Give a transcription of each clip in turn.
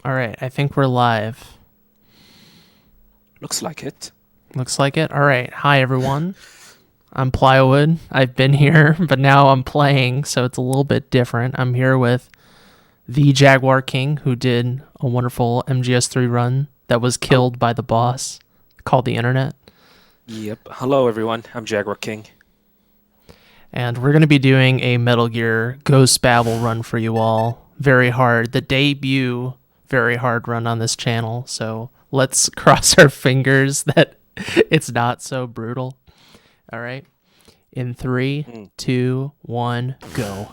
All right, I think we're live. Looks like it. Looks like it. All right. Hi, everyone. I'm Plywood. I've been here, but now I'm playing, so it's a little bit different. I'm here with the Jaguar King, who did a wonderful MGS3 run that was Hel- killed by the boss called the Internet. Yep. Hello, everyone. I'm Jaguar King. And we're going to be doing a Metal Gear Ghost Babel run for you all. Very hard. The debut very hard run on this channel, so let's cross our fingers that it's not so brutal. All right. In three, Mm, 2, 1, go.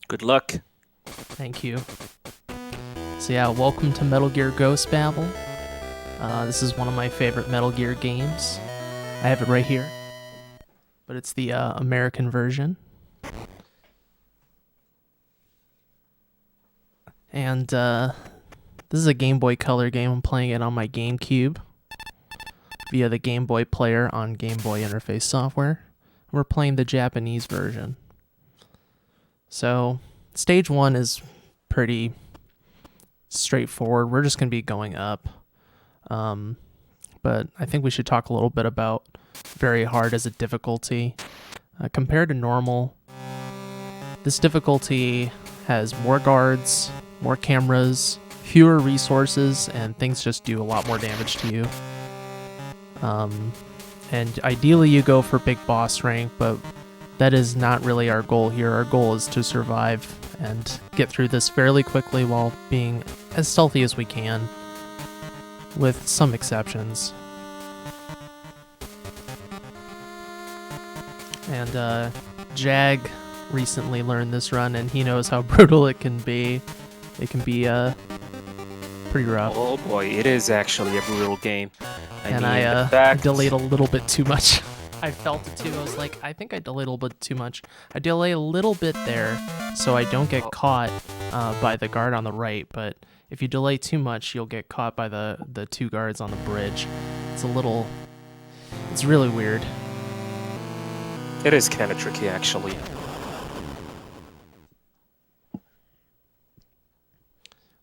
Good luck. Thank you. So yeah, welcome to Metal Gear Ghost Babel. This is one of my favorite Metal Gear games. I have it right here, but it's the American version. And this is a Game Boy Color game. I'm playing it on my GameCube via the Game Boy Player on Game Boy Interface software. We're playing the Japanese version. So, stage 1 is pretty straightforward. We're just going to be going up. But I think we should talk a little bit about very hard as a difficulty. Compared to normal, this difficulty has more guards, more cameras, fewer resources, and things just do a lot more damage to you. And ideally you go for big boss rank, but that is not really our goal here. Our goal is to survive and get through this fairly quickly while being as stealthy as we can, with some exceptions. And Jag recently learned this run, and he knows how brutal it can be. It can be pretty rough. Oh boy, it is actually a brutal game. I delayed a little bit too much. I felt it too. I was like, I think I delayed a little bit too much. I delay a little bit there so I don't get caught by the guard on the right, but if you delay too much, you'll get caught by the two guards on the bridge. It's really weird. It is kind of tricky, actually.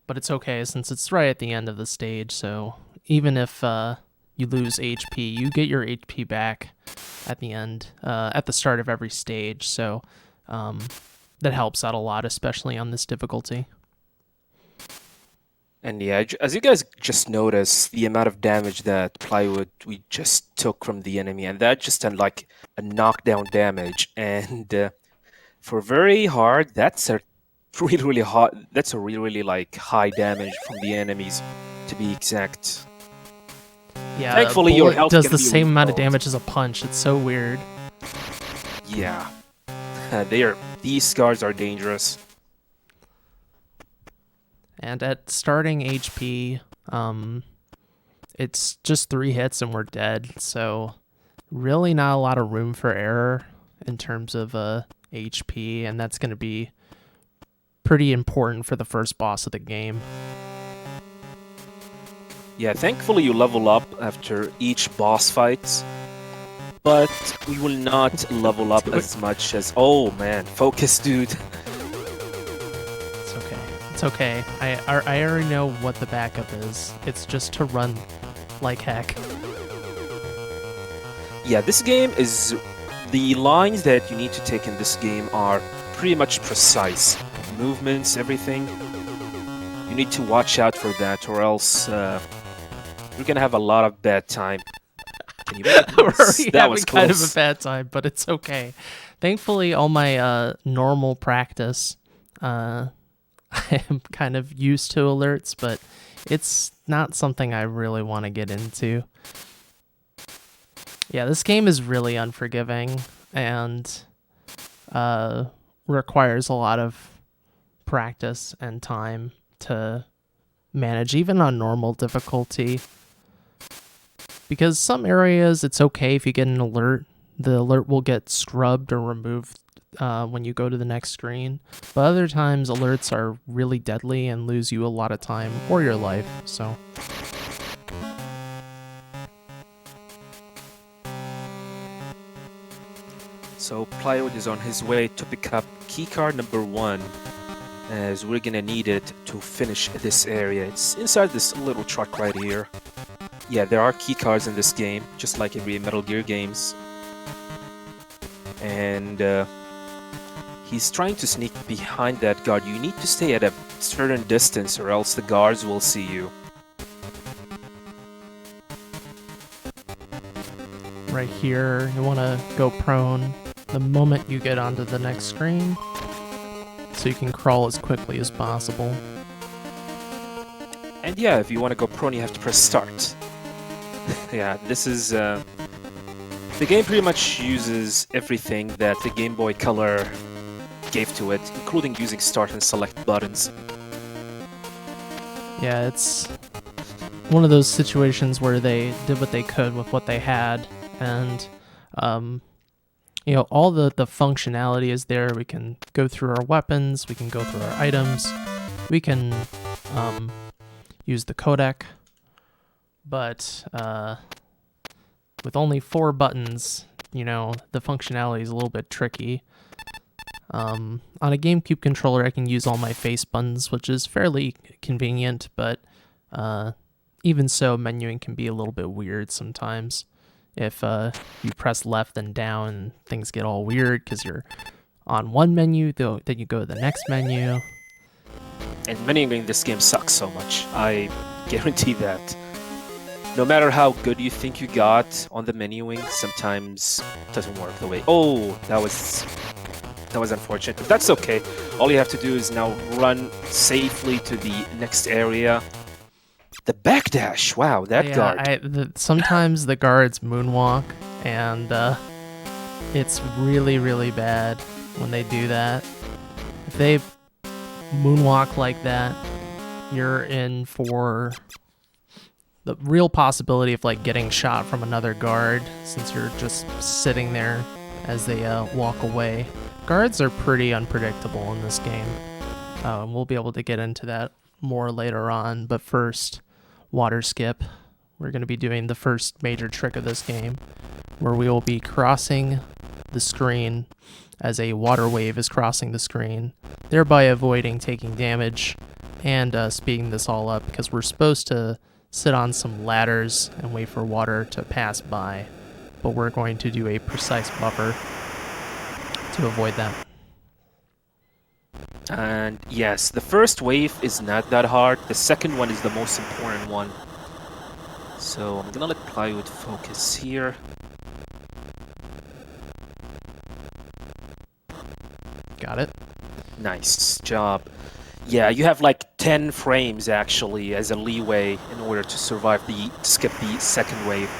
But it's okay since it's right at the end of the stage, so even if you lose HP, you get your HP back at the end, at the start of every stage, so that helps out a lot, especially on this difficulty. And yeah, as you guys just noticed, the amount of damage that Plywood we just took from the enemy, and that just had like a knockdown damage. And for very hard, that's a really hot. That's a really like high damage from the enemies, to be exact. Yeah, Thankfully, a your bullet health does can the be same amount of refilled. damage as a punch. It's so weird. Yeah, these guards are dangerous. And at starting HP, it's just 3 hits and we're dead. So really not a lot of room for error in terms of HP, and that's going to be pretty important for the first boss of the game. Yeah, thankfully you level up after each boss fight, but we will not level up as much as... Oh man, focus, dude. It's okay. It's okay. I already know what the backup is. It's just to run like heck. Yeah, this game is... The lines that you need to take in this game are pretty much precise. Movements, everything. You need to watch out for that, or else you're gonna have a lot of bad time. Can you believe We're this? already That having was kind of a close. bad time, but it's okay. Thankfully, all my normal practice, I am kind of used to alerts, but it's not something I really want to get into. Yeah, this game is really unforgiving and requires a lot of practice and time to manage, even on normal difficulty. Because some areas it's okay if you get an alert. The alert will get scrubbed or removed when you go to the next screen. But other times alerts are really deadly and lose you a lot of time or your life. So So Plywood is on his way to pick up keycard number 1. as we're gonna need it to finish this area. It's inside this little truck right here. Yeah, there are key cards in this game, just like every Metal Gear games. And he's trying to sneak behind that guard. You need to stay at a certain distance or else the guards will see you. Right here, you want to go prone the moment you get onto the next screen, so you can crawl as quickly as possible. And yeah, if you want to go prone, you have to press start. Yeah, this is... the game pretty much uses everything that the Game Boy Color gave to it, including using start and select buttons. Yeah, it's one of those situations where they did what they could with what they had, and you know, all the functionality is there. We can go through our weapons, we can go through our items, we can use the codec, but with only 4 buttons, you know, the functionality is a little bit tricky. On a GameCube controller, I can use all my face buttons, which is fairly convenient, but even so, menuing can be a little bit weird sometimes. If you press left and down, things get all weird because you're on one menu, then you go to the next menu. And menuing in this game sucks so much. I guarantee that. No matter how good you think you got on the menuing, sometimes it doesn't work the way... Oh, that was unfortunate. But that's okay. All you have to do is now run safely to the next area. The backdash! Wow, that guard. Sometimes the guards moonwalk, and it's really, really bad when they do that. If they moonwalk like that, you're in for the real possibility of like getting shot from another guard, since you're just sitting there as they walk away. Guards are pretty unpredictable in this game. We'll be able to get into that more later on, but first, water skip. We're going to be doing the first major trick of this game, where we will be crossing the screen as a water wave is crossing the screen, thereby avoiding taking damage and speeding this all up, because we're supposed to sit on some ladders and wait for water to pass by, but we're going to do a precise buffer to avoid that. And yes, the first wave is not that hard. The second one is the most important one. So I'm gonna let Plywood focus here. Got it. Nice job. Yeah, you have like 10 frames actually as a leeway in order to skip the second wave.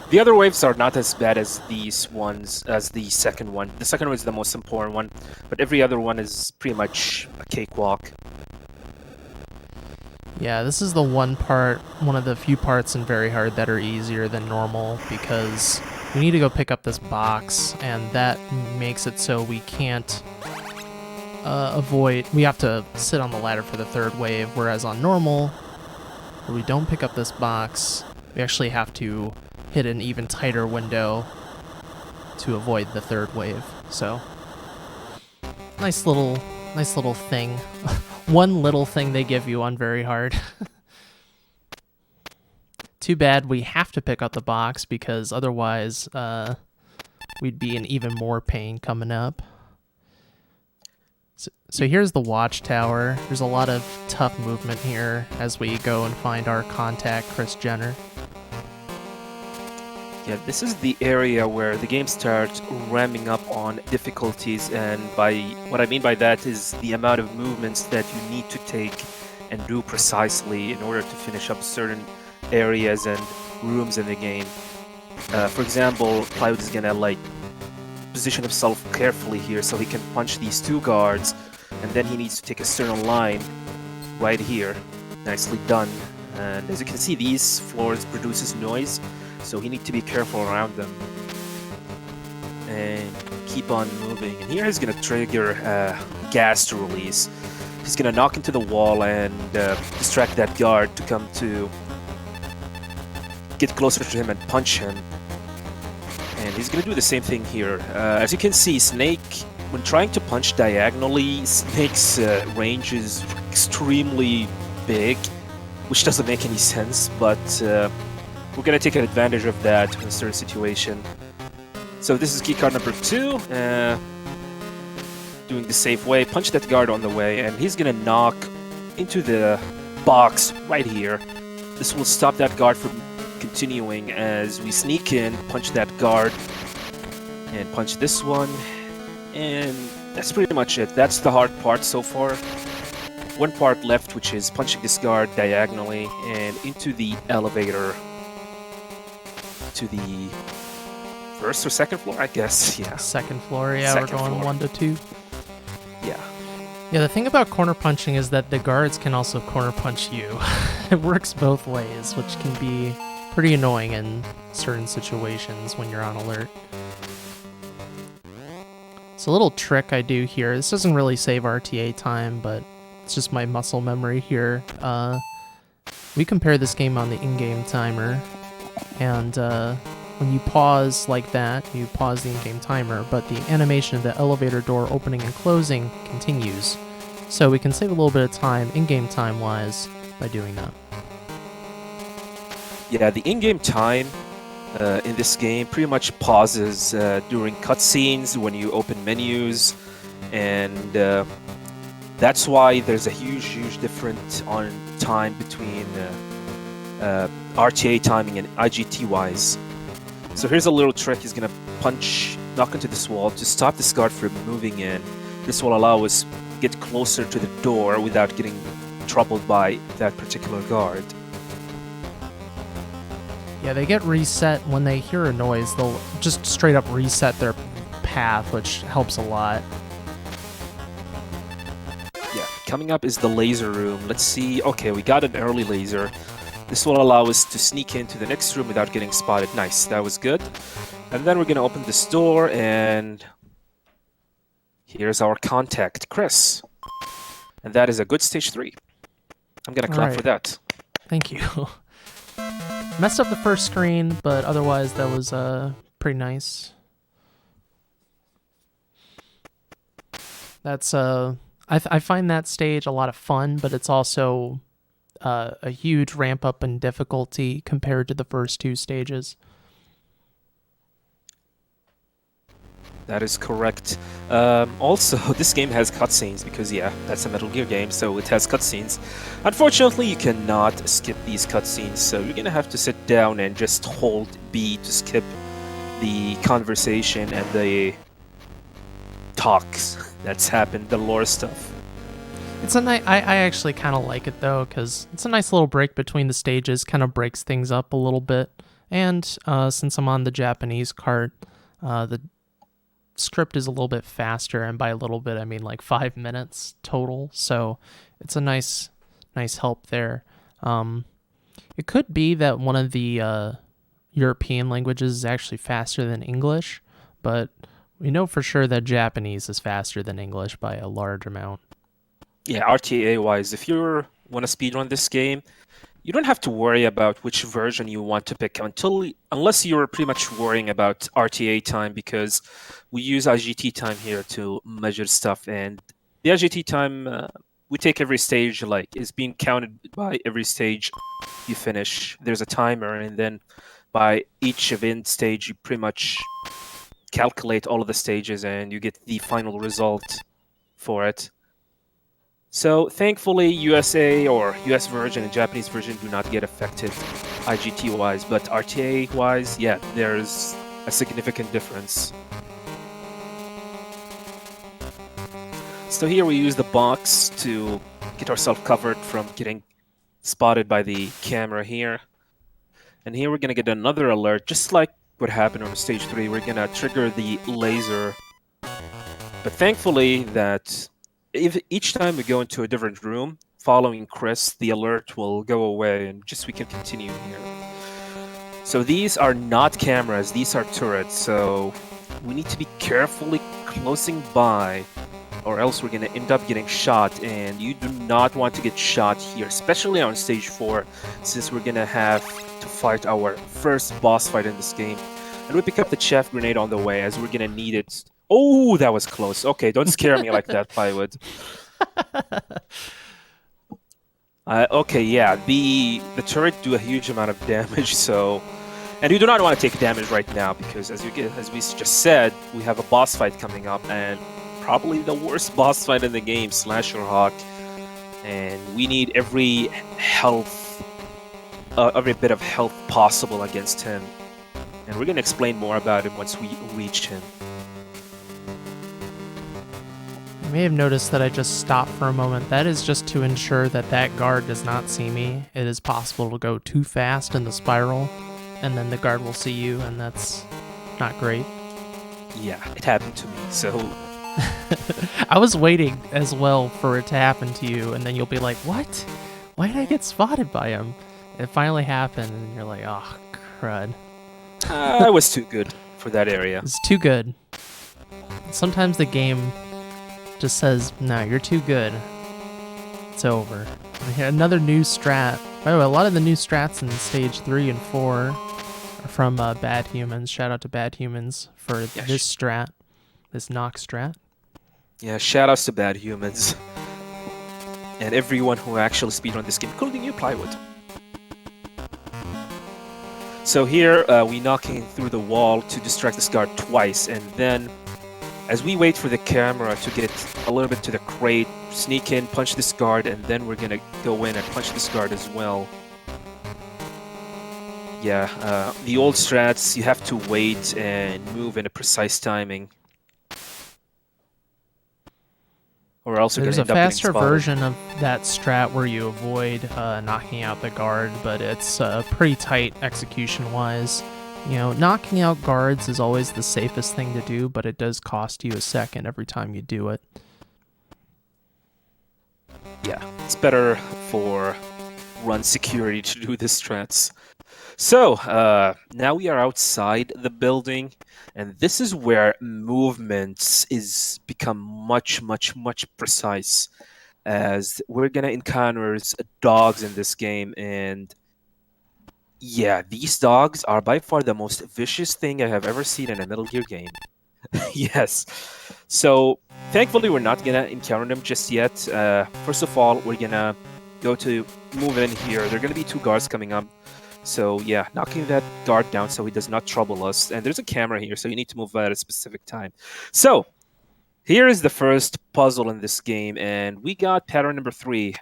The other waves are not as bad as these ones, as the second one. The second one is the most important one, but every other one is pretty much a cakewalk. Yeah, this is the one of the few parts in Very Hard that are easier than normal, because we need to go pick up this box, and that makes it so we can't we have to sit on the ladder for the third wave, whereas on normal, where we don't pick up this box, we actually have to hit an even tighter window to avoid the third wave. So, nice little thing. One little thing they give you on Very Hard. Too bad we have to pick up the box, because otherwise we'd be in even more pain coming up. So here's the watchtower. There's a lot of tough movement here as we go and find our contact, Chris Jenner. Yeah, this is the area where the game starts ramming up on difficulties, and what I mean by that is the amount of movements that you need to take and do precisely in order to finish up certain areas and rooms in the game. For example, Cloud is gonna like position himself carefully here so he can punch these 2 guards, and then he needs to take a certain line right here. Nicely done. And as you can see, these floors produces noise, so he needs to be careful around them and keep on moving. And here he's gonna trigger gas to release. He's gonna knock into the wall and distract that guard to come to get closer to him and punch him. And he's gonna do the same thing here. As you can see, Snake when trying to punch diagonally, Snake's range is extremely big, which doesn't make any sense, but we're going to take advantage of that in a certain situation. So this is keycard number 2. Doing the safe way, punch that guard on the way, and he's going to knock into the box right here. This will stop that guard from continuing as we sneak in, punch that guard, and punch this one. And that's pretty much it. That's the hard part so far. One part left, which is punching this guard diagonally and into the elevator to the first or second floor, I guess. Yeah. Second floor, yeah, Second we're going floor. 1 to 2. Yeah. Yeah, the thing about corner punching is that the guards can also corner punch you. It works both ways, which can be pretty annoying in certain situations when you're on alert. It's a little trick I do here. This doesn't really save RTA time, but it's just my muscle memory here. We compare this game on the in-game timer, and when you pause like that, you pause the in-game timer, but the animation of the elevator door opening and closing continues. So we can save a little bit of time, in-game time-wise, by doing that. Yeah, the in-game time in this game pretty much pauses during cutscenes, when you open menus, and that's why there's a huge difference on time between RTA timing and IGT-wise. So here's a little trick. He's gonna knock into this wall to stop this guard from moving in. This will allow us to get closer to the door without getting troubled by that particular guard. Yeah, they get reset when they hear a noise. They'll just straight up reset their path, which helps a lot. Yeah, coming up is the laser room. Let's see. Okay, we got an early laser. This will allow us to sneak into the next room without getting spotted. Nice, that was good. And then we're going to open this door, and here's our contact, Chris. And that is a good stage 3. I'm going to clap for that. Thank you. Messed up the first screen, but otherwise that was pretty nice. That's I find that stage a lot of fun, but it's also a huge ramp up in difficulty compared to the first 2 stages. That is correct. Also, this game has cutscenes because, yeah, that's a Metal Gear game, so it has cutscenes. Unfortunately, you cannot skip these cutscenes, so you're gonna have to sit down and just hold B to skip the conversation and the talks that's happened, the lore stuff. It's a nice. I actually kind of like it though, because it's a nice little break between the stages. Kind of breaks things up a little bit. And since I'm on the Japanese cart, the script is a little bit faster, and by a little bit I mean like 5 minutes total. So it's a nice help there. It could be that one of the European languages is actually faster than English, but we know for sure that Japanese is faster than English by a large amount. Yeah, RTA-wise, if you want to speedrun this game, you don't have to worry about which version you want to pick unless you're pretty much worrying about RTA time, because we use IGT time here to measure stuff, and the IGT time we take every stage is being counted by every stage you finish. There's a timer, and then by each event stage you pretty much calculate all of the stages and you get the final result for it. So thankfully, USA or US version and Japanese version do not get affected IGT-wise, but RTA-wise, yeah, there's a significant difference. So here we use the box to get ourselves covered from getting spotted by the camera here. And here we're going to get another alert, just like what happened on stage 3. We're going to trigger the laser. But thankfully that if each time we go into a different room, following Chris, the alert will go away and just we can continue here. So these are not cameras, these are turrets, so we need to be carefully closing by or else we're going to end up getting shot, and you do not want to get shot here, especially on stage 4, since we're going to have to fight our first boss fight in this game. And we pick up the chaff grenade on the way as we're going to need it Oh, that was close. Okay, don't scare me like that, Plywood. Okay, yeah, the turret do a huge amount of damage, so... And you do not want to take damage right now, because as we just said, we have a boss fight coming up, and probably the worst boss fight in the game, Slasher Hawk. And we need every bit of health possible against him. And we're going to explain more about him once we reach him. You may have noticed that I just stopped for a moment. That is just to ensure that that guard does not see me. It is possible to go too fast in the spiral, and then the guard will see you, and that's not great. Yeah, it happened to me, so... I was waiting as well for it to happen to you, and then you'll be like, what? Why did I get spotted by him? It finally happened, and you're like, oh, crud. I was too good for that area. It's too good. Sometimes the game just says, no, you're too good. It's over. Another new strat. By the way, a lot of the new strats in Stage 3 and 4 are from Bad Humans. Shout out to Bad Humans for this strat. This knock strat. Yeah, shout outs to Bad Humans. And everyone who actually speedrun this game, including you, Plywood. So here, we knocking through the wall to distract this guard twice, and then as we wait for the camera to get a little bit to the crate, sneak in, punch this guard, and then we're gonna go in and punch this guard as well. Yeah, the old strats, you have to wait and move in a precise timing. Or else you're There's gonna a end up getting faster spotted. version of that strat where you avoid knocking out the guard, but it's pretty tight execution-wise. You know, knocking out guards is always the safest thing to do, but it does cost you a second every time you do it. Yeah, it's better for run security to do the strats. So, now we are outside the building, and this is where movements is become much precise, as we're gonna encounter dogs in this game, and yeah, these dogs are by far the most vicious thing I have ever seen in a Metal Gear game. Yes. So, thankfully, we're not gonna encounter them just yet. First of all, we're gonna go to move in here. There are gonna be two guards coming up. So, yeah, knocking that guard down so he does not trouble us. And there's a camera here, so you need to move at a specific time. So, here is the first puzzle in this game, and we got pattern number 3.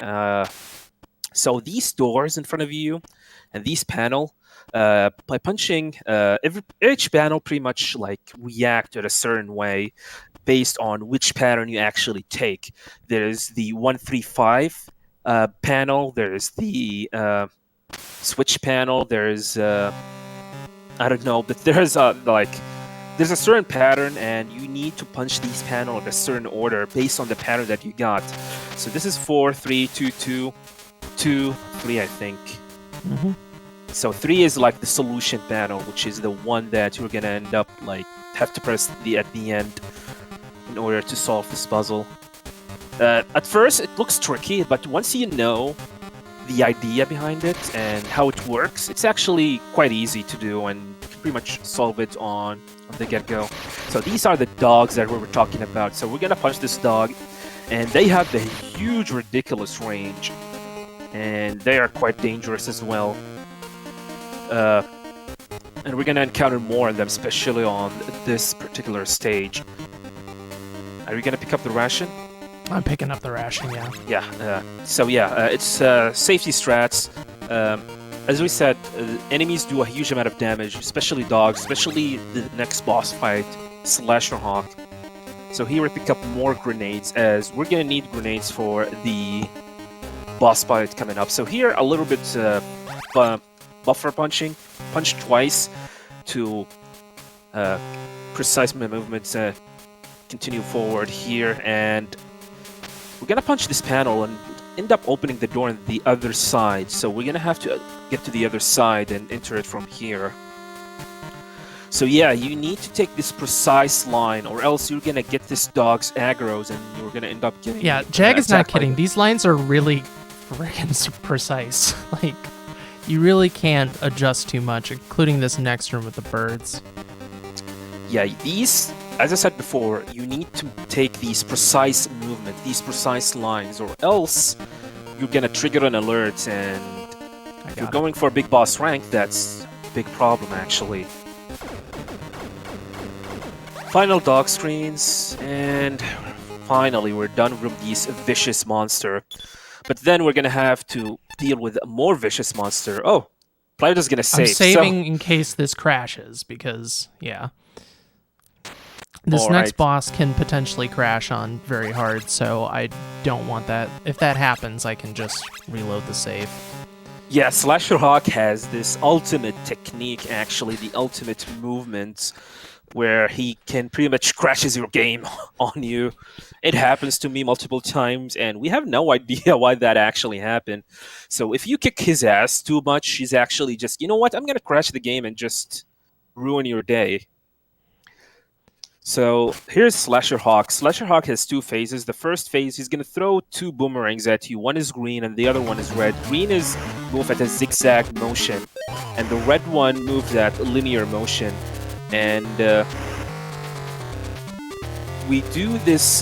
So, these doors in front of you and these panel, by punching, each panel pretty much like react in a certain way based on which pattern you actually take. There's the 135 panel, there's the switch panel, there's I don't know, but there's there's a certain pattern, and you need to punch these panels in a certain order based on the pattern that you got. So this is 4 3 2 2 2 3, I think. Mm-hmm. So 3 is like the solution panel, which is the one that you're gonna end up like have to press at the end in order to solve this puzzle. At first it looks tricky, but once you know the idea behind it and how it works, it's actually quite easy to do, and you can pretty much solve it on the get-go. So these are the dogs that we were talking about. So we're gonna punch this dog, and they have the huge, ridiculous range, and they are quite dangerous as well. And we're gonna encounter more of them, especially on this particular stage. Are you gonna pick up the ration? I'm picking up the ration, yeah. Yeah, it's safety strats. As we said, enemies do a huge amount of damage, especially dogs, especially the next boss fight, Slasher Hawk. So here we pick up more grenades, as we're gonna need grenades for the boss fight coming up. So here, a little bit buffer punching, punch twice to precise my movements, continue forward here, and we're gonna punch this panel and end up opening the door on the other side. So we're gonna have to get to the other side and enter it from here. So yeah, you need to take this precise line, or else you're gonna get this dog's aggro's and you're gonna end up getting... Yeah, Jag is not kidding. These lines are really freaking precise. Like, you really can't adjust too much, including this next room with the birds. Yeah, these as I said before, you need to take these precise movements, these precise lines, or else you're gonna trigger an alert, and if you're going for a big boss rank, that's a big problem, actually. Final dog screens, and finally we're done with this vicious monster. But then we're gonna have to deal with a more vicious monster. Oh, Plywood's gonna save. I'm saving in case this crashes, because, yeah. This next boss can potentially crash on very hard, so I don't want that. If that happens, I can just reload the save. Yeah, Slasher Hawk has this ultimate technique, actually, the ultimate movement, where he can pretty much crashes your game on you. It happens to me multiple times, and we have no idea why that actually happened. So if you kick his ass too much, he's actually just, you know what, I'm going to crash the game and just ruin your day. So here's Slasher Hawk. Slasher Hawk has two phases. The first phase, he's going to throw two boomerangs at you. One is green and the other one is red. Green is move at a zigzag motion, and the red one moves at linear motion. And we do this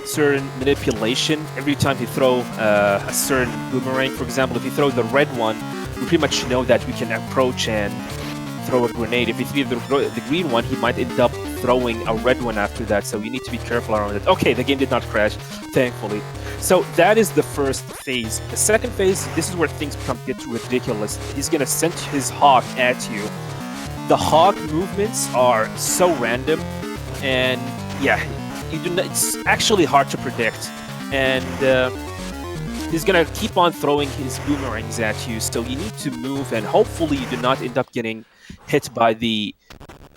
certain manipulation every time you throw a certain boomerang. For example, if you throw the red one, we pretty much know that we can approach and throw a grenade. If you throw the green one, he might end up throwing a red one after that, so you need to be careful around it. Okay, the game did not crash, thankfully. So that is the first phase. The second phase, this is where things get ridiculous. He's gonna send his hawk at you. The hawk movements are so random, and yeah, it's actually hard to predict. And he's gonna keep on throwing his boomerangs at you, so you need to move, and hopefully you do not end up getting hit by the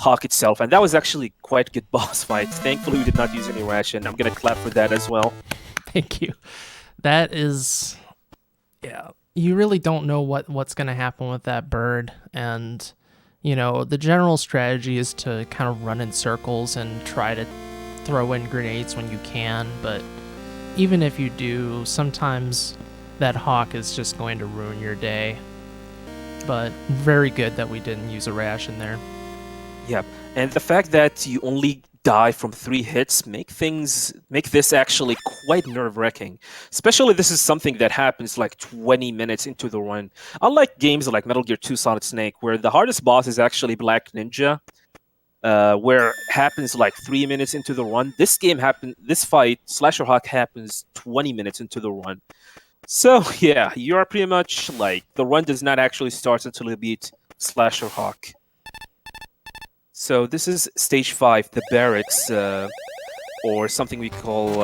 hawk itself. And that was actually quite a good boss fight. Thankfully we did not use any ration. I'm gonna clap for that as well. Thank you. That is, yeah, you really don't know what's gonna happen with that bird. And you know, the general strategy is to kind of run in circles and try to throw in grenades when you can, but even if you do, sometimes that hawk is just going to ruin your day. But very good that we didn't use a ration there. Yeah, and the fact that you only die from 3 hits make this actually quite nerve-wracking. Especially this is something that happens like 20 minutes into the run. Unlike games like Metal Gear 2 Solid Snake, where the hardest boss is actually Black Ninja, where it happens like 3 minutes into the run. This fight, Slasher Hawk, happens 20 minutes into the run. So yeah, you are pretty much like, the run does not actually start until you beat Slasher Hawk. So this is stage 5, the barracks, or something we call,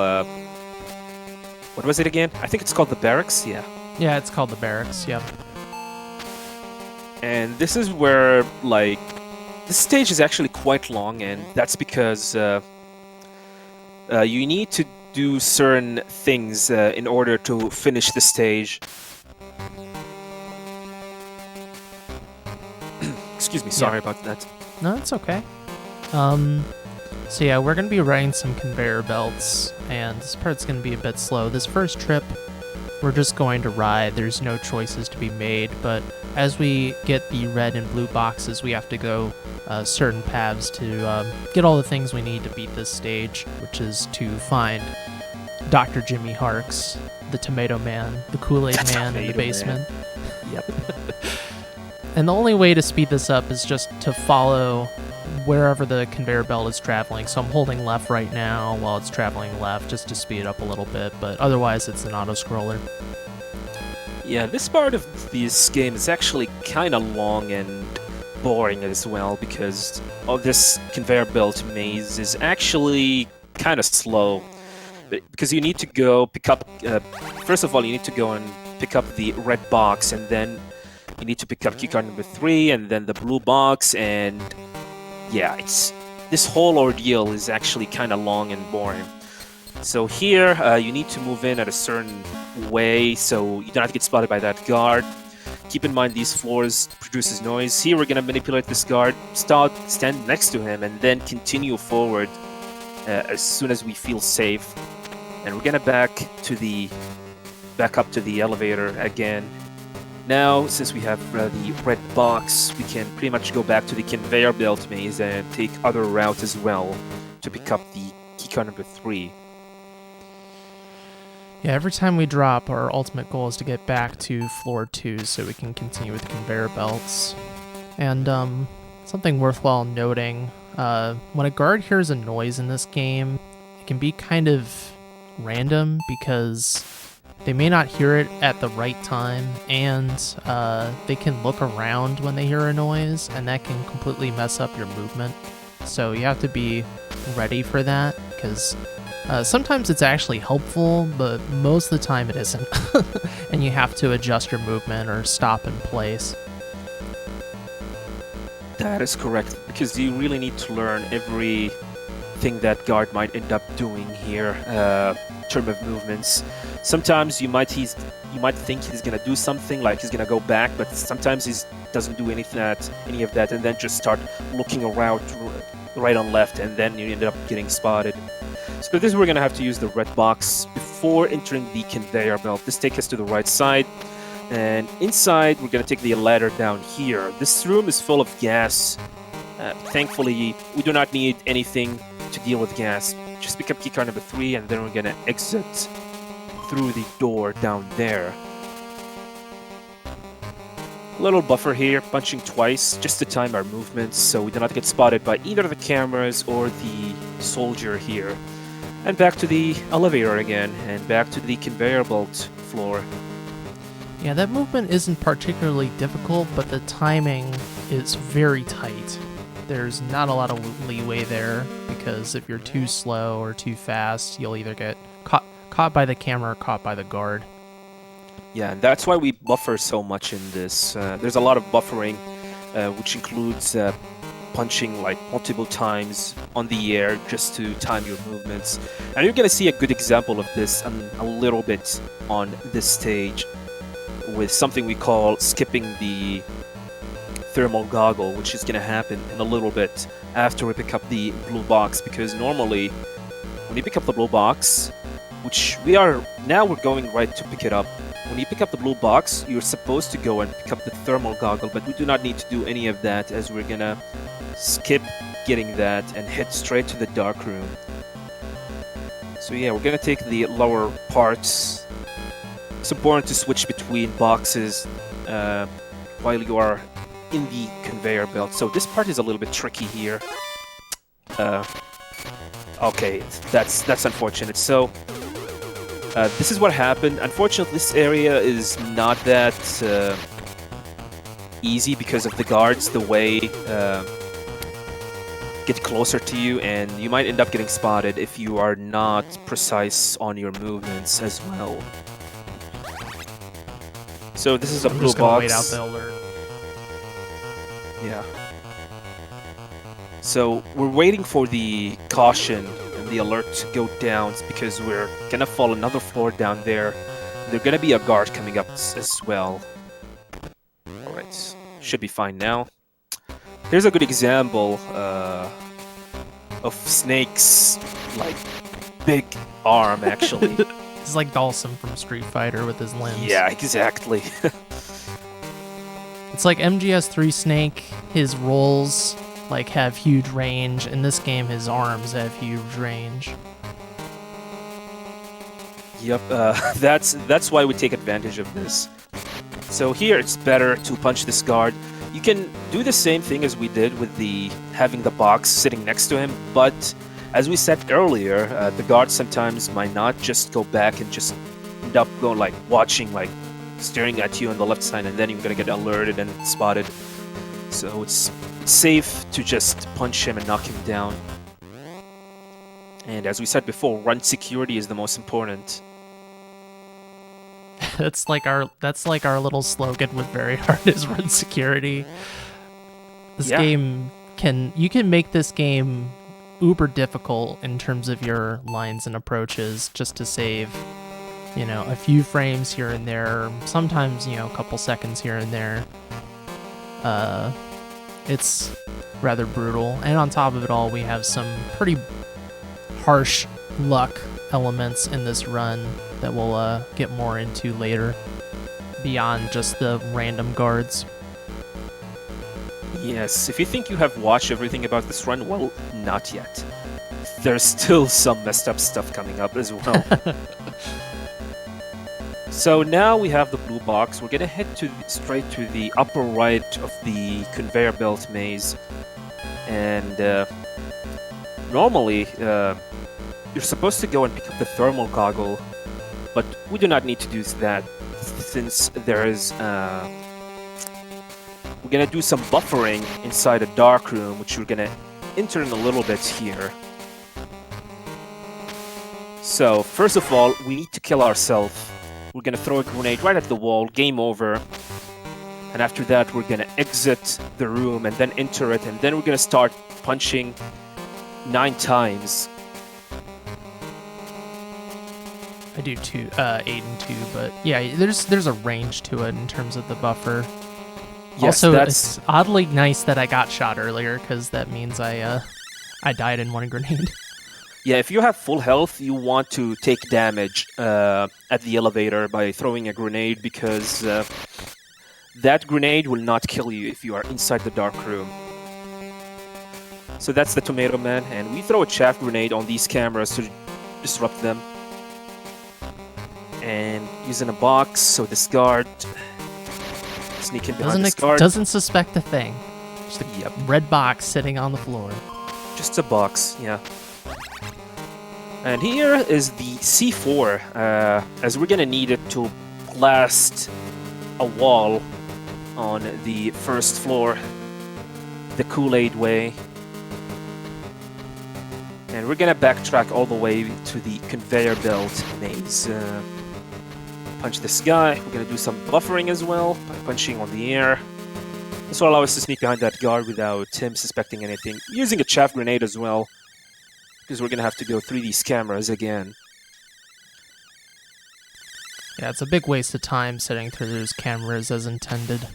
what was it again? I think it's called the barracks, yeah. Yeah, it's called the barracks, yep. And this is where, like, this stage is actually quite long, and that's because you need to do certain things in order to finish the stage. Excuse me, sorry about that. No, it's okay. So yeah, we're going to be riding some conveyor belts, and this part's going to be a bit slow. This first trip, we're just going to ride. There's no choices to be made, but as we get the red and blue boxes, we have to go certain paths to get all the things we need to beat this stage, which is to find Dr. Jimmy Harks, the Tomato Man, the Kool-Aid Man in the basement. Yep. And the only way to speed this up is just to follow wherever the conveyor belt is traveling. So I'm holding left right now while it's traveling left just to speed it up a little bit, but otherwise it's an auto-scroller. Yeah, this part of this game is actually kind of long and boring as well, because this conveyor belt maze is actually kind of slow. Because you need to go pick up, first of all, you need to go and pick up the red box, and then you need to pick up keycard number 3, and then the blue box, and yeah, this whole ordeal is actually kind of long and boring. So here, you need to move in at a certain way, so you do not get spotted by that guard. Keep in mind these floors produces noise. Here we're going to manipulate this guard, stand next to him, and then continue forward as soon as we feel safe. And we're going to back up to the elevator again. Now, since we have the red box, we can pretty much go back to the conveyor belt maze and take other routes as well to pick up the keycard number 3. Yeah, every time we drop, our ultimate goal is to get back to floor 2 so we can continue with conveyor belts. And something worthwhile noting, when a guard hears a noise in this game, it can be kind of random because they may not hear it at the right time, and they can look around when they hear a noise, and that can completely mess up your movement. So you have to be ready for that, because sometimes it's actually helpful, but most of the time it isn't. And you have to adjust your movement or stop in place. That is correct, because you really need to learn everything that guard might end up doing here in terms of movements. Sometimes you might think he's gonna do something, like he's gonna go back, but sometimes he doesn't do any of that, and then just start looking around right and left, and then you end up getting spotted. So this we're gonna have to use the red box before entering the conveyor belt. This takes us to the right side, and inside we're gonna take the ladder down here. This room is full of gas. Thankfully, we do not need anything to deal with gas. Just pick up keycard number 3, and then we're gonna exit through the door down there. A little buffer here, punching twice, just to time our movements so we do not get spotted by either the cameras or the soldier here. And back to the elevator again, and back to the conveyor belt floor. Yeah, that movement isn't particularly difficult, but the timing is very tight. There's not a lot of leeway there, because if you're too slow or too fast, you'll either get caught by the camera or caught by the guard. Yeah, and that's why we buffer so much in this. There's a lot of buffering, which includes punching like multiple times on the air just to time your movements. And you're going to see a good example of this a little bit on this stage with something we call skipping the thermal goggle, which is going to happen in a little bit after we pick up the blue box, because normally when you pick up the blue box, which we're going right to pick it up. When you pick up the blue box, you're supposed to go and pick up the thermal goggle, but we do not need to do any of that, as we're gonna skip getting that and head straight to the dark room. So yeah, we're gonna take the lower parts. It's important to switch between boxes while you are in the conveyor belt. So this part is a little bit tricky here. Okay, that's unfortunate. So this is what happened. Unfortunately, this area is not that easy because of the guards, the way get closer to you, and you might end up getting spotted if you are not precise on your movements as well. So this is a blue just gonna box. wait out the alert. Yeah. So we're waiting for the caution and the alert to go down, because we're gonna fall another floor down there. There's gonna be a guard coming up as well. Alright, should be fine now. Here's a good example of Snake's like big arm, actually. It's like Dawson from Street Fighter with his limbs. Yeah, exactly. It's like MGS3 Snake, his rolls like have huge range. In this game, his arms have huge range. Yep, that's why we take advantage of this. So here it's better to punch this guard. You can do the same thing as we did with having the box sitting next to him, but as we said earlier, the guard sometimes might not just go back and just end up going like watching, like staring at you on the left side, and then you're gonna get alerted and spotted. So it's safe to just punch him and knock him down. And as we said before, run security is the most important. That's like our little slogan with Very Hard is run security. This game you can make this game uber difficult in terms of your lines and approaches just to save, a few frames here and there, sometimes, a couple seconds here and there. It's rather brutal, and on top of it all, we have some pretty harsh luck elements in this run that we'll get more into later. beyond just the random guards. Yes, if you think you have watched everything about this run, well, not yet. There's still some messed up stuff coming up as well. So now we have the blue box. We're gonna head straight to the upper right of the conveyor belt maze. And normally, you're supposed to go and pick up the thermal goggle, but we do not need to do that since there is... we're gonna do some buffering inside a dark room, which we're gonna enter in a little bit here. So, first of all, we need to kill ourselves. We're gonna throw a grenade right at the wall, game over. And after that, we're gonna exit the room and then enter it, and then we're gonna start punching 9 times. I do 8 and 2, but yeah, there's a range to it in terms of the buffer. Yes, also, it's oddly nice that I got shot earlier, because that means I died in one grenade. Yeah, if you have full health, you want to take damage at the elevator by throwing a grenade, because that grenade will not kill you if you are inside the dark room. So that's the Tomato Man, and we throw a chaff grenade on these cameras to disrupt them. And using a box, so this guard... Sneak in behind this guard. Doesn't suspect a thing. Just a red box sitting on the floor. Just a box, yeah. And here is the C4, as we're gonna need it to blast a wall on the first floor, the Kool-Aid way. And we're gonna backtrack all the way to the conveyor belt maze. Punch this guy. We're gonna do some buffering as well by punching on the air. This will allow us to sneak behind that guard without him suspecting anything. Using a chaff grenade as well, because we're gonna have to go through these cameras again. Yeah, it's a big waste of time sitting through those cameras as intended.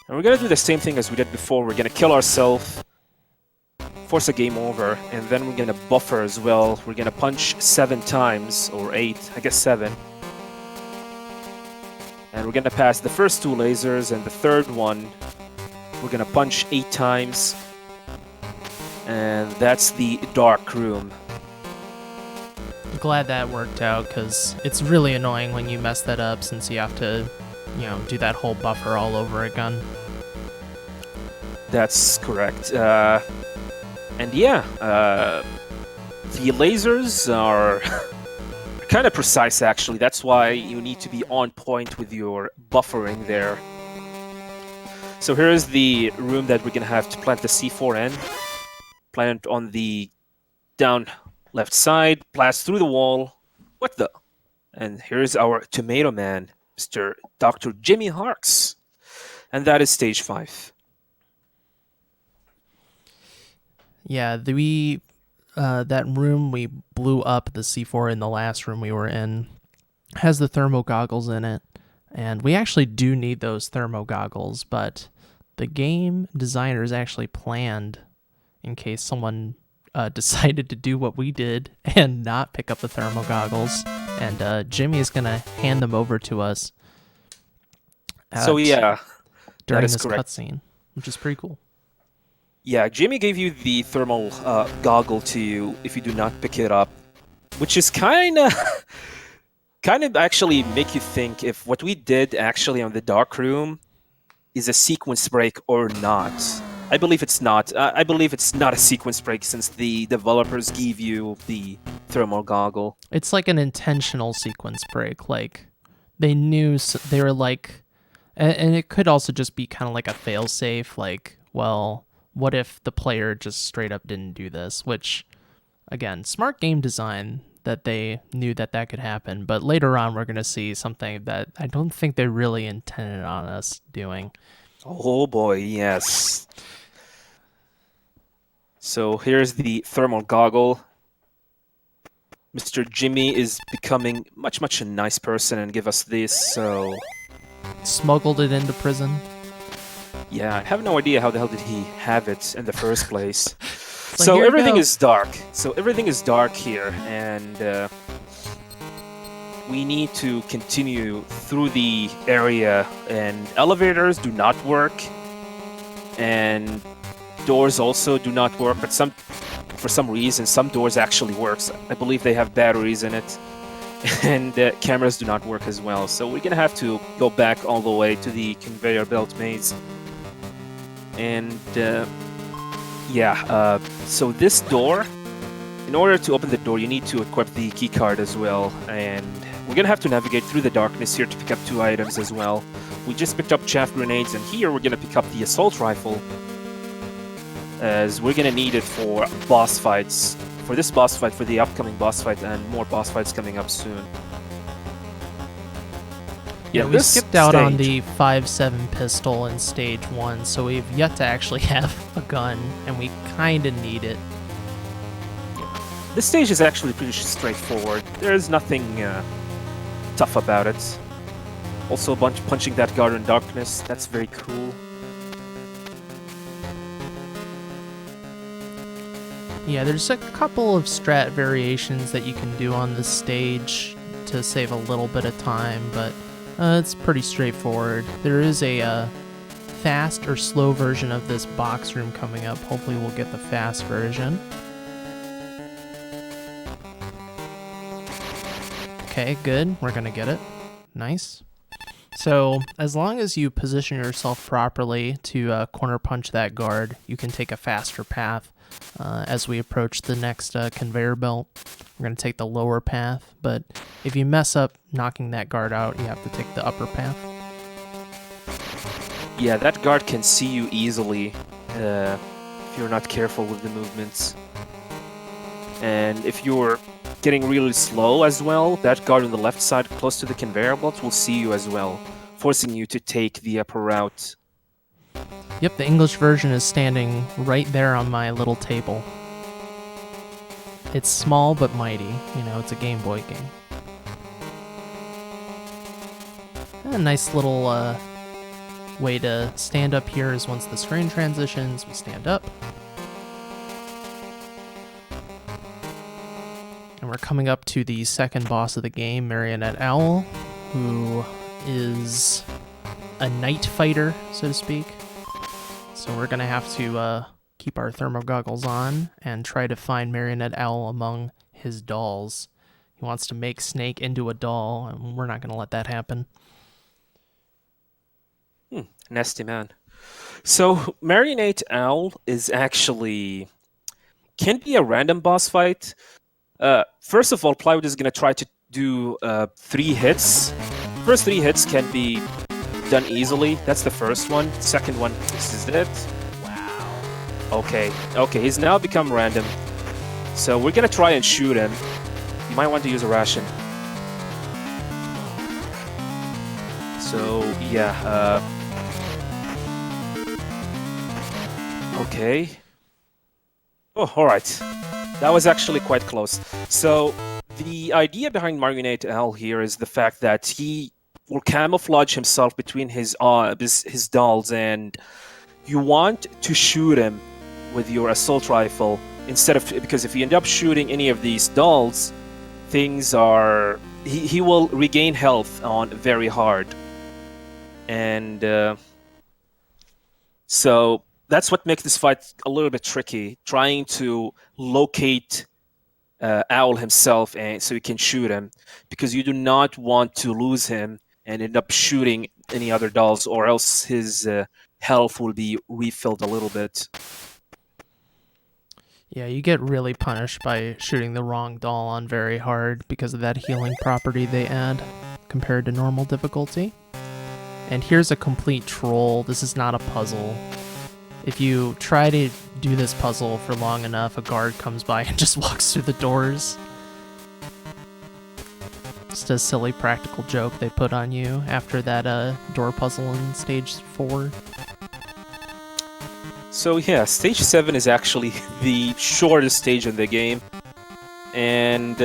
And we're gonna do the same thing as we did before. We're gonna kill ourselves, force a game over, and then we're gonna buffer as well. We're gonna punch 7 times, or 8, I guess 7. And we're gonna pass the first 2 lasers, and the third one, we're gonna punch 8 times. And that's the dark room. I'm glad that worked out, because it's really annoying when you mess that up, since you have to, do that whole buffer all over again. That's correct. And yeah, the lasers are kind of precise, actually. That's why you need to be on point with your buffering there. So here's the room that we're going to have to plant the C4 in. Plant on the down left side, blast through the wall. What the? And here's our Tomato Man, Mr. Dr. Jimmy Harks. And that is stage 5. Yeah, that room we blew up, the C4 in the last room we were in, has the thermo goggles in it. And we actually do need those thermo goggles, but the game designers actually planned in case someone decided to do what we did and not pick up the thermo goggles. And Jimmy is going to hand them over to us. During this cutscene, which is pretty cool. Yeah, Jimmy gave you the thermal goggle to you if you do not pick it up, which is kind of actually make you think if what we did actually on the dark room is a sequence break or not. I believe it's not. I believe it's not a sequence break since the developers gave you the thermal goggle. It's like an intentional sequence break. Like, they knew, they were like, and it could also just be kind of like a failsafe, like, well, what if the player just straight up didn't do this? Which, again, smart game design that they knew that could happen. But later on, we're going to see something that I don't think they really intended on us doing. Oh boy, yes. So here's the thermal goggle. Mr. Jimmy is becoming much a nice person and give us this, so... Smuggled it into prison. Yeah, I have no idea how the hell did he have it in the first place. So everything is dark. So everything is dark here, and we need to continue through the area, and elevators do not work, and doors also do not work, but for some reason some doors actually works. I believe they have batteries in it, and cameras do not work as well. So we're gonna have to go back all the way to the conveyor belt maze. And so this door, in order to open the door, you need to equip the keycard as well, and we're gonna have to navigate through the darkness here to pick up 2 items as well. We just picked up chaff grenades, and here we're gonna pick up the assault rifle, as we're gonna need it for boss fights. For this boss fight, for the upcoming boss fight, and more boss fights coming up soon. Yeah, we skipped out on the 5.7 pistol in stage 1, so we've yet to actually have a gun, and we kinda need it. This stage is actually pretty straightforward. There's nothing tough about it. Also, punching that guard in darkness, that's very cool. Yeah, there's a couple of strat variations that you can do on this stage to save a little bit of time, but it's pretty straightforward. There is a fast or slow version of this box room coming up. Hopefully we'll get the fast version. Okay, good. We're gonna get it. Nice. So, as long as you position yourself properly to corner punch that guard, you can take a faster path. As we approach the next conveyor belt, we're going to take the lower path, but if you mess up knocking that guard out, you have to take the upper path. Yeah, that guard can see you easily if you're not careful with the movements. And if you're getting really slow as well, that guard on the left side close to the conveyor belt will see you as well, forcing you to take the upper route. Yep, the English version is standing right there on my little table. It's small but mighty. You know, it's a Game Boy game. A nice little way to stand up here is once the screen transitions, we stand up. And we're coming up to the second boss of the game, Marionette Owl, who is a night fighter, so to speak. So we're going to have to keep our thermal goggles on and try to find Marionette Owl among his dolls. He wants to make Snake into a doll, and we're not going to let that happen. Nasty man. So Marionette Owl is actually... can be a random boss fight. First of all, Plywood is going to try to do 3 hits. First 3 hits can be done easily. That's the first one. Second one, this is it. Wow. Okay, he's now become random. So we're gonna try and shoot him. You might want to use a ration. So, yeah, okay. Oh, alright. That was actually quite close. So, the idea behind Marionette Owl here is the fact that he will camouflage himself between his dolls, and you want to shoot him with your assault rifle because if you end up shooting any of these dolls, he will regain health on very hard, and so that's what makes this fight a little bit tricky, trying to locate Owl himself and so you can shoot him, because you do not want to lose him and end up shooting any other dolls, or else his health will be refilled a little bit. Yeah, you get really punished by shooting the wrong doll on very hard because of that healing property they add compared to normal difficulty. And here's a complete troll. This is not a puzzle. If you try to do this puzzle for long enough, a guard comes by and just walks through the doors. Just a silly practical joke they put on you after that door puzzle in stage 4. So yeah, stage 7 is actually the shortest stage in the game. And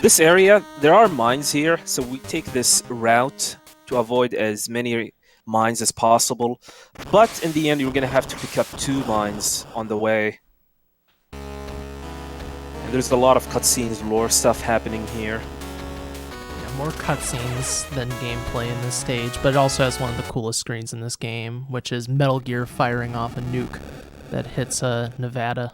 this area, there are mines here, so we take this route to avoid as many mines as possible. But in the end, you're going to have to pick up 2 mines on the way. And there's a lot of cutscenes, lore stuff happening here. more cutscenes than gameplay in this stage, but it also has one of the coolest screens in this game, which is Metal Gear firing off a nuke that hits Nevada.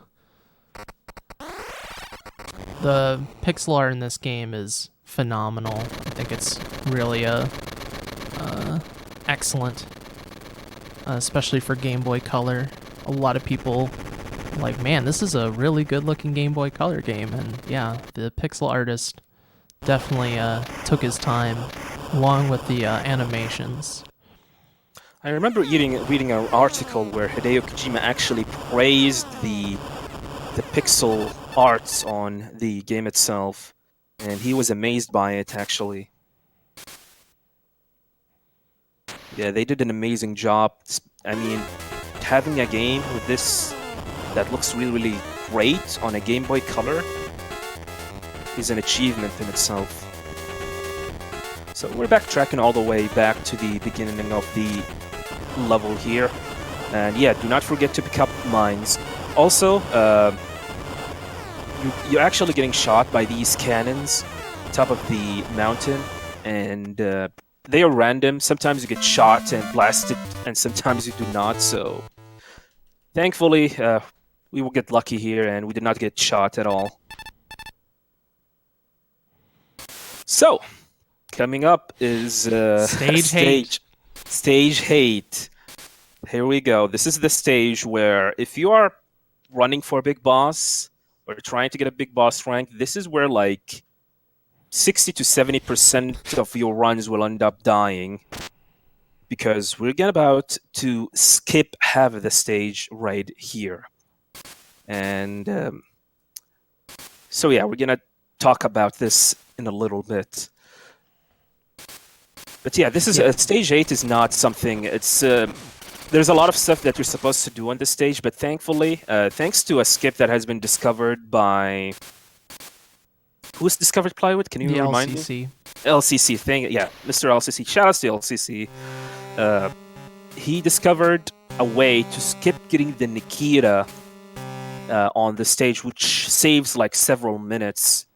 The pixel art in this game is phenomenal. I think it's really excellent, especially for Game Boy Color. A lot of people are like, man, this is a really good-looking Game Boy Color game, and yeah, the pixel artist definitely took his time, along with the animations. I remember reading an article where Hideo Kojima actually praised the pixel arts on the game itself, and he was amazed by it, actually. Yeah, they did an amazing job. I mean, having a game with this that looks really, really great on a Game Boy Color is an achievement in itself. So we're backtracking all the way back to the beginning of the level here. And yeah, do not forget to pick up mines. Also, you're actually getting shot by these cannons on top of the mountain, and they are random. Sometimes you get shot and blasted, and sometimes you do not. So thankfully, we will get lucky here, and we did not get shot at all. So, coming up is Stage Hate. Here we go. This is the stage where if you are running for a big boss or trying to get a big boss rank, this is where like 60 to 70% of your runs will end up dying, because we're about to skip half of the stage right here. And so yeah, we're gonna talk about this in a little bit. But yeah, this is Stage 8 is not something. It's there's a lot of stuff that you're supposed to do on this stage, but thankfully, thanks to a skip that has been discovered by who's discovered Plywood? Can you remind me? LCC thing, yeah, Mr. LCC. Shout out to LCC. He discovered a way to skip getting the Nikita on the stage, which saves like several minutes.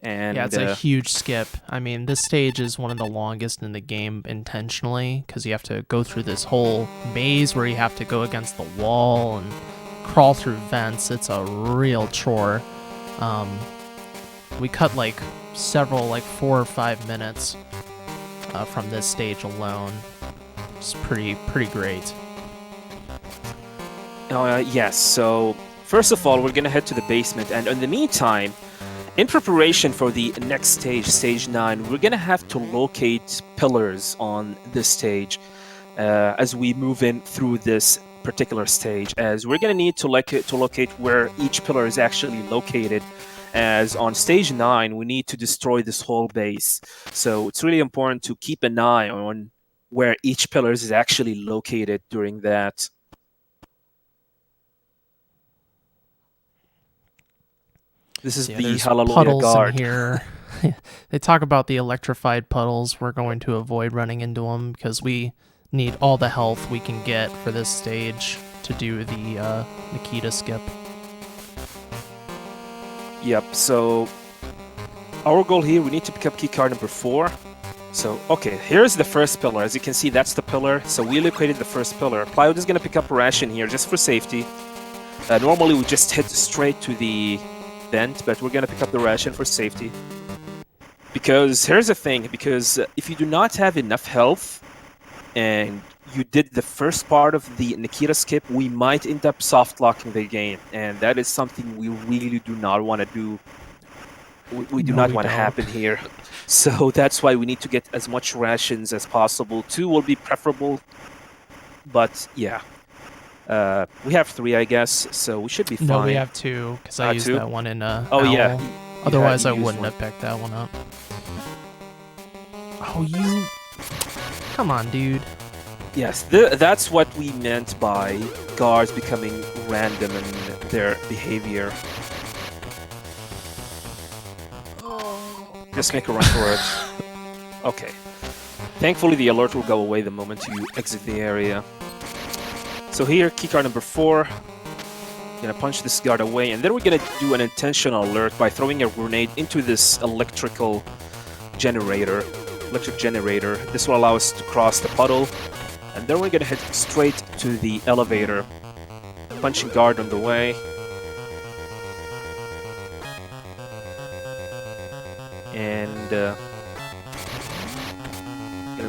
And yeah, it's a huge skip. I mean, this stage is one of the longest in the game intentionally, because you have to go through this whole maze where you have to go against the wall and crawl through vents. It's a real chore. We cut like several, like 4 or 5 minutes from this stage alone. It's pretty great. Yes, so first of all, we're gonna head to the basement, and in the meantime, in preparation for the next stage, Stage 9, we're gonna have to locate pillars on this stage as we move in through this particular stage, as we're gonna need to locate where each pillar is actually located, as on Stage 9, we need to destroy this whole base. So it's really important to keep an eye on where each pillar is actually located during that. This is the Hallelujah puddles Guard. In here. They talk about the electrified puddles. We're going to avoid running into them because we need all the health we can get for this stage to do the Nikita skip. Yep, so our goal here, we need to pick up keycard number 4. So, okay, here's the first pillar. As you can see, that's the pillar. So we located the first pillar. Plywood is going to pick up a ration here just for safety. Normally, we just head straight to the vent, but we're going to pick up the ration for safety. Because here's the thing, because if you do not have enough health and you did the first part of the Nikita skip, we might end up soft locking the game, and that is something we really do not want to do. We do not want to happen here. So that's why we need to get as much rations as possible. 2 will be preferable, but yeah. We have 3, I guess, so we should be fine. No, we have 2, because I used 2? that one in Oh, yeah. Otherwise, I wouldn't have picked that one up. Oh, you... Come on, dude. Yes, that's what we meant by guards becoming random in their behavior. Just make a run for it. Okay. Thankfully, the alert will go away the moment you exit the area. So here, keycard number 4. Gonna punch this guard away, and then we're gonna do an intentional alert by throwing a grenade into this electrical generator, electric generator. This will allow us to cross the puddle, and then we're gonna head straight to the elevator. Punching guard on the way. And gonna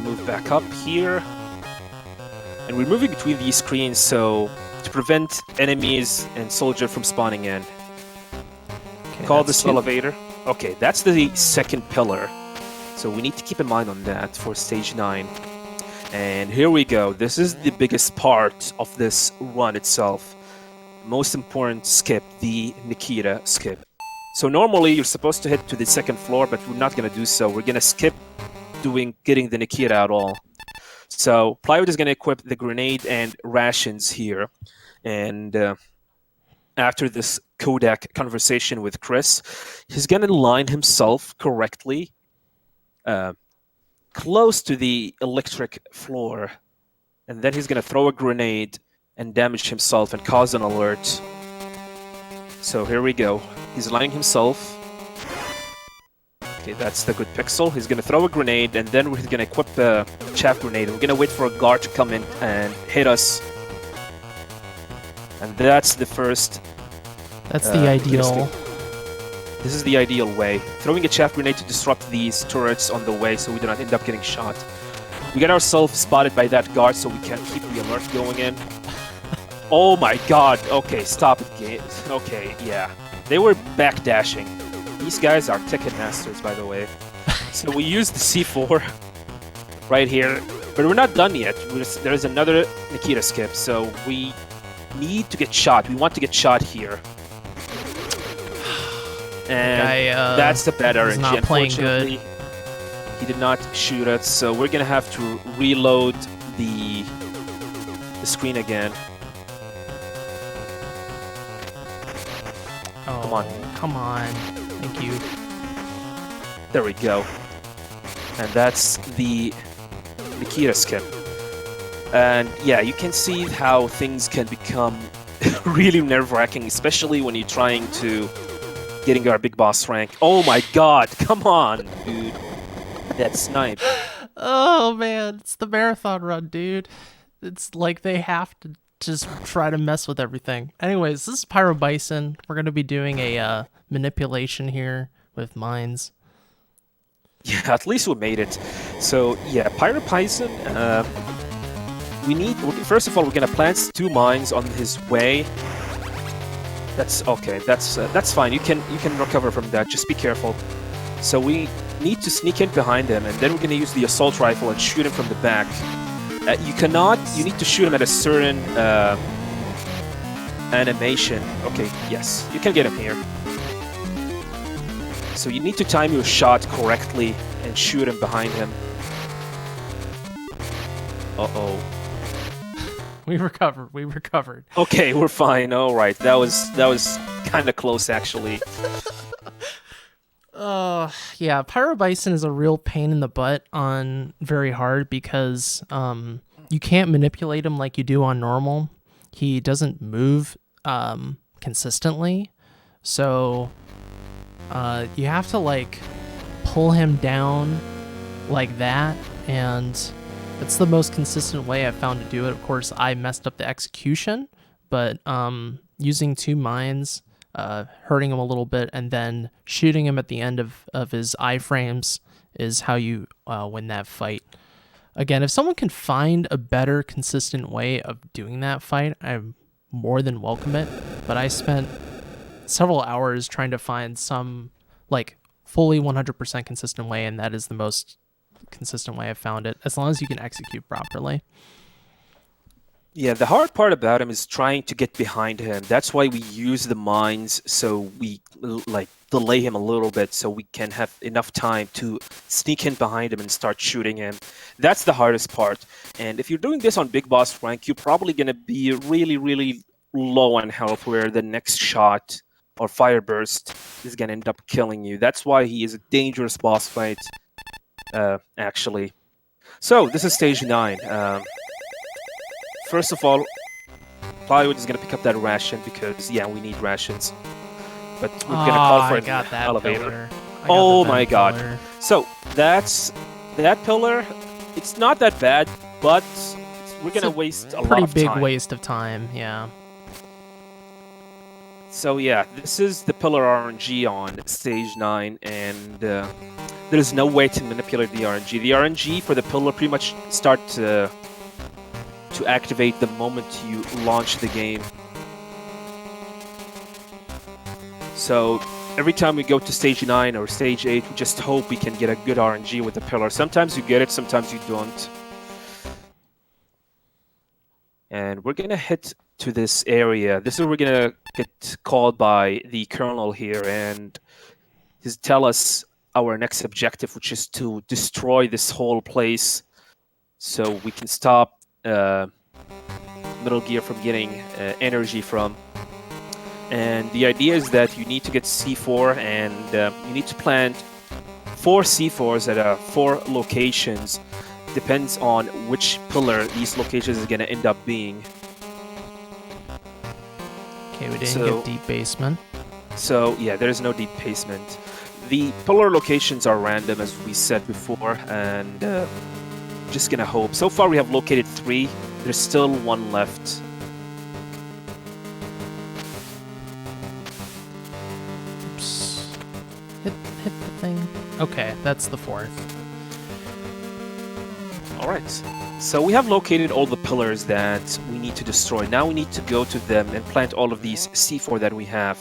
move back up here. And we're moving between these screens so to prevent enemies and soldiers from spawning in. Okay, Call that's this 2. elevator. Okay, that's the second pillar. So we need to keep in mind on that for stage 9. And here we go. This is the biggest part of this run itself. Most important skip, the Nikita skip. So normally you're supposed to head to the second floor, but we're not gonna do so. We're gonna skip getting the Nikita at all. So Plywood is gonna equip the grenade and rations here. And after this Kodak conversation with Chris, he's gonna line himself correctly close to the electric floor. And then he's gonna throw a grenade and damage himself and cause an alert. So here we go. He's lining himself. Okay, that's the good pixel. He's gonna throw a grenade, and then we're gonna equip the chaff grenade. We're gonna wait for a guard to come in and hit us. And that's the first. That's the ideal. This is the ideal way. Throwing a chaff grenade to disrupt these turrets on the way so we do not end up getting shot. We get ourselves spotted by that guard so we can keep the alert going in. Oh my god. Okay, stop it, game. Okay, yeah. They were backdashing. These guys are Tekken masters, by the way. So we used the C4 right here. But we're not done yet. There's another Nikita skip, so we need to get shot. We want to get shot here. And that's the bad RNG. Not playing good. He did not shoot us, so we're gonna have to reload the screen again. Oh, come on. Come on. Thank you. There we go. And that's the Nikita skip. And yeah, you can see how things can become really nerve-wracking, especially when you're trying to getting our big boss rank. Oh my god, come on, dude. That snipe. Oh man, it's the marathon run, dude. It's like they have to just try to mess with everything. Anyways, this is Pyro Bison. We're going to be doing a manipulation here with mines. Yeah, at least we made it. So yeah, Pyro Bison, first of all, we're gonna plant 2 mines on his way. That's okay. That's fine. You can recover from that. Just be careful. So we need to sneak in behind him, and then we're gonna use the assault rifle and shoot him from the back. You need to shoot him at a certain animation. Okay, yes, you can get him here. So you need to time your shot correctly and shoot him behind him. Uh-oh. We recovered. Okay, we're fine. All right, that was kind of close, actually. Yeah, Pyro Bison is a real pain in the butt on very hard because you can't manipulate him like you do on normal. He doesn't move consistently, so you have to like pull him down like that, and it's the most consistent way I've found to do it. Of course, I messed up the execution, but using 2 mines, hurting him a little bit, and then shooting him at the end of his iframes is how you win that fight. Again, if someone can find a better, consistent way of doing that fight, I more than welcome it. But I spent several hours trying to find some like fully 100% consistent way, and that is the most consistent way I've found it, as long as you can execute properly. Yeah, the hard part about him is trying to get behind him. That's why we use the mines, so we like delay him a little bit so we can have enough time to sneak in behind him and start shooting him. That's the hardest part. And if you're doing this on Big Boss rank, you're probably going to be really, really low on health, where the next shot or fire burst is going to end up killing you. That's why he is a dangerous boss fight, actually. So, this is stage 9. First of all, Plywood is going to pick up that ration because, yeah, we need rations. But we're going to call for an elevator. I got the Oh vent my god. pillar. So that's that pillar. It's not that bad, but we're gonna a waste a lot Pretty of big time. waste of time, yeah. So yeah, this is the pillar RNG on stage 9, and there's no way to manipulate the RNG. The RNG for the pillar pretty much start to activate the moment you launch the game. So every time we go to stage 9 or stage 8, we just hope we can get a good RNG with the pillar. Sometimes you get it, sometimes you don't. And we're gonna hit to this area. This is where we're gonna get called by the colonel here, and he's tell us our next objective, which is to destroy this whole place, so we can stop Metal Gear from getting energy from. And the idea is that you need to get C4, and you need to plant 4 C4s at 4 locations. Depends on which pillar these locations is going to end up being. Okay, we didn't get deep basement. So yeah, there is no deep basement. The pillar locations are random, as we said before, and just gonna hope. So far we have located 3. There's still 1 left. Oops. Hit the thing. Okay, that's the 4th. Alright, so we have located all the pillars that we need to destroy. Now we need to go to them and plant all of these C4 that we have.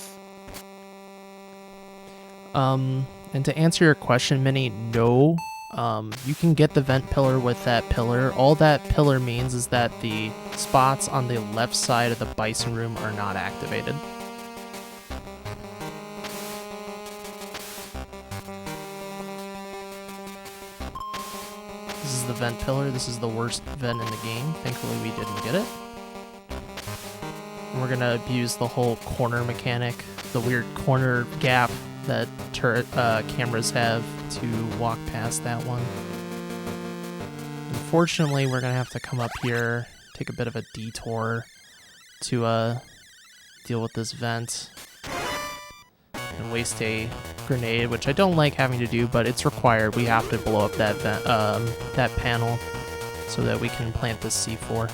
And to answer your question, Minnie, no. You can get the vent pillar with that pillar. All that pillar means is that the spots on the left side of the bison room are not activated. This is the vent pillar. This is the worst vent in the game. Thankfully, we didn't get it. And we're gonna abuse the whole corner mechanic, the weird corner gap that turret cameras have to walk past that one. Unfortunately, we're gonna have to come up here, take a bit of a detour to deal with this vent, and waste a grenade, which I don't like having to do, but it's required. We have to blow up that vent, that panel, so that we can plant this C4.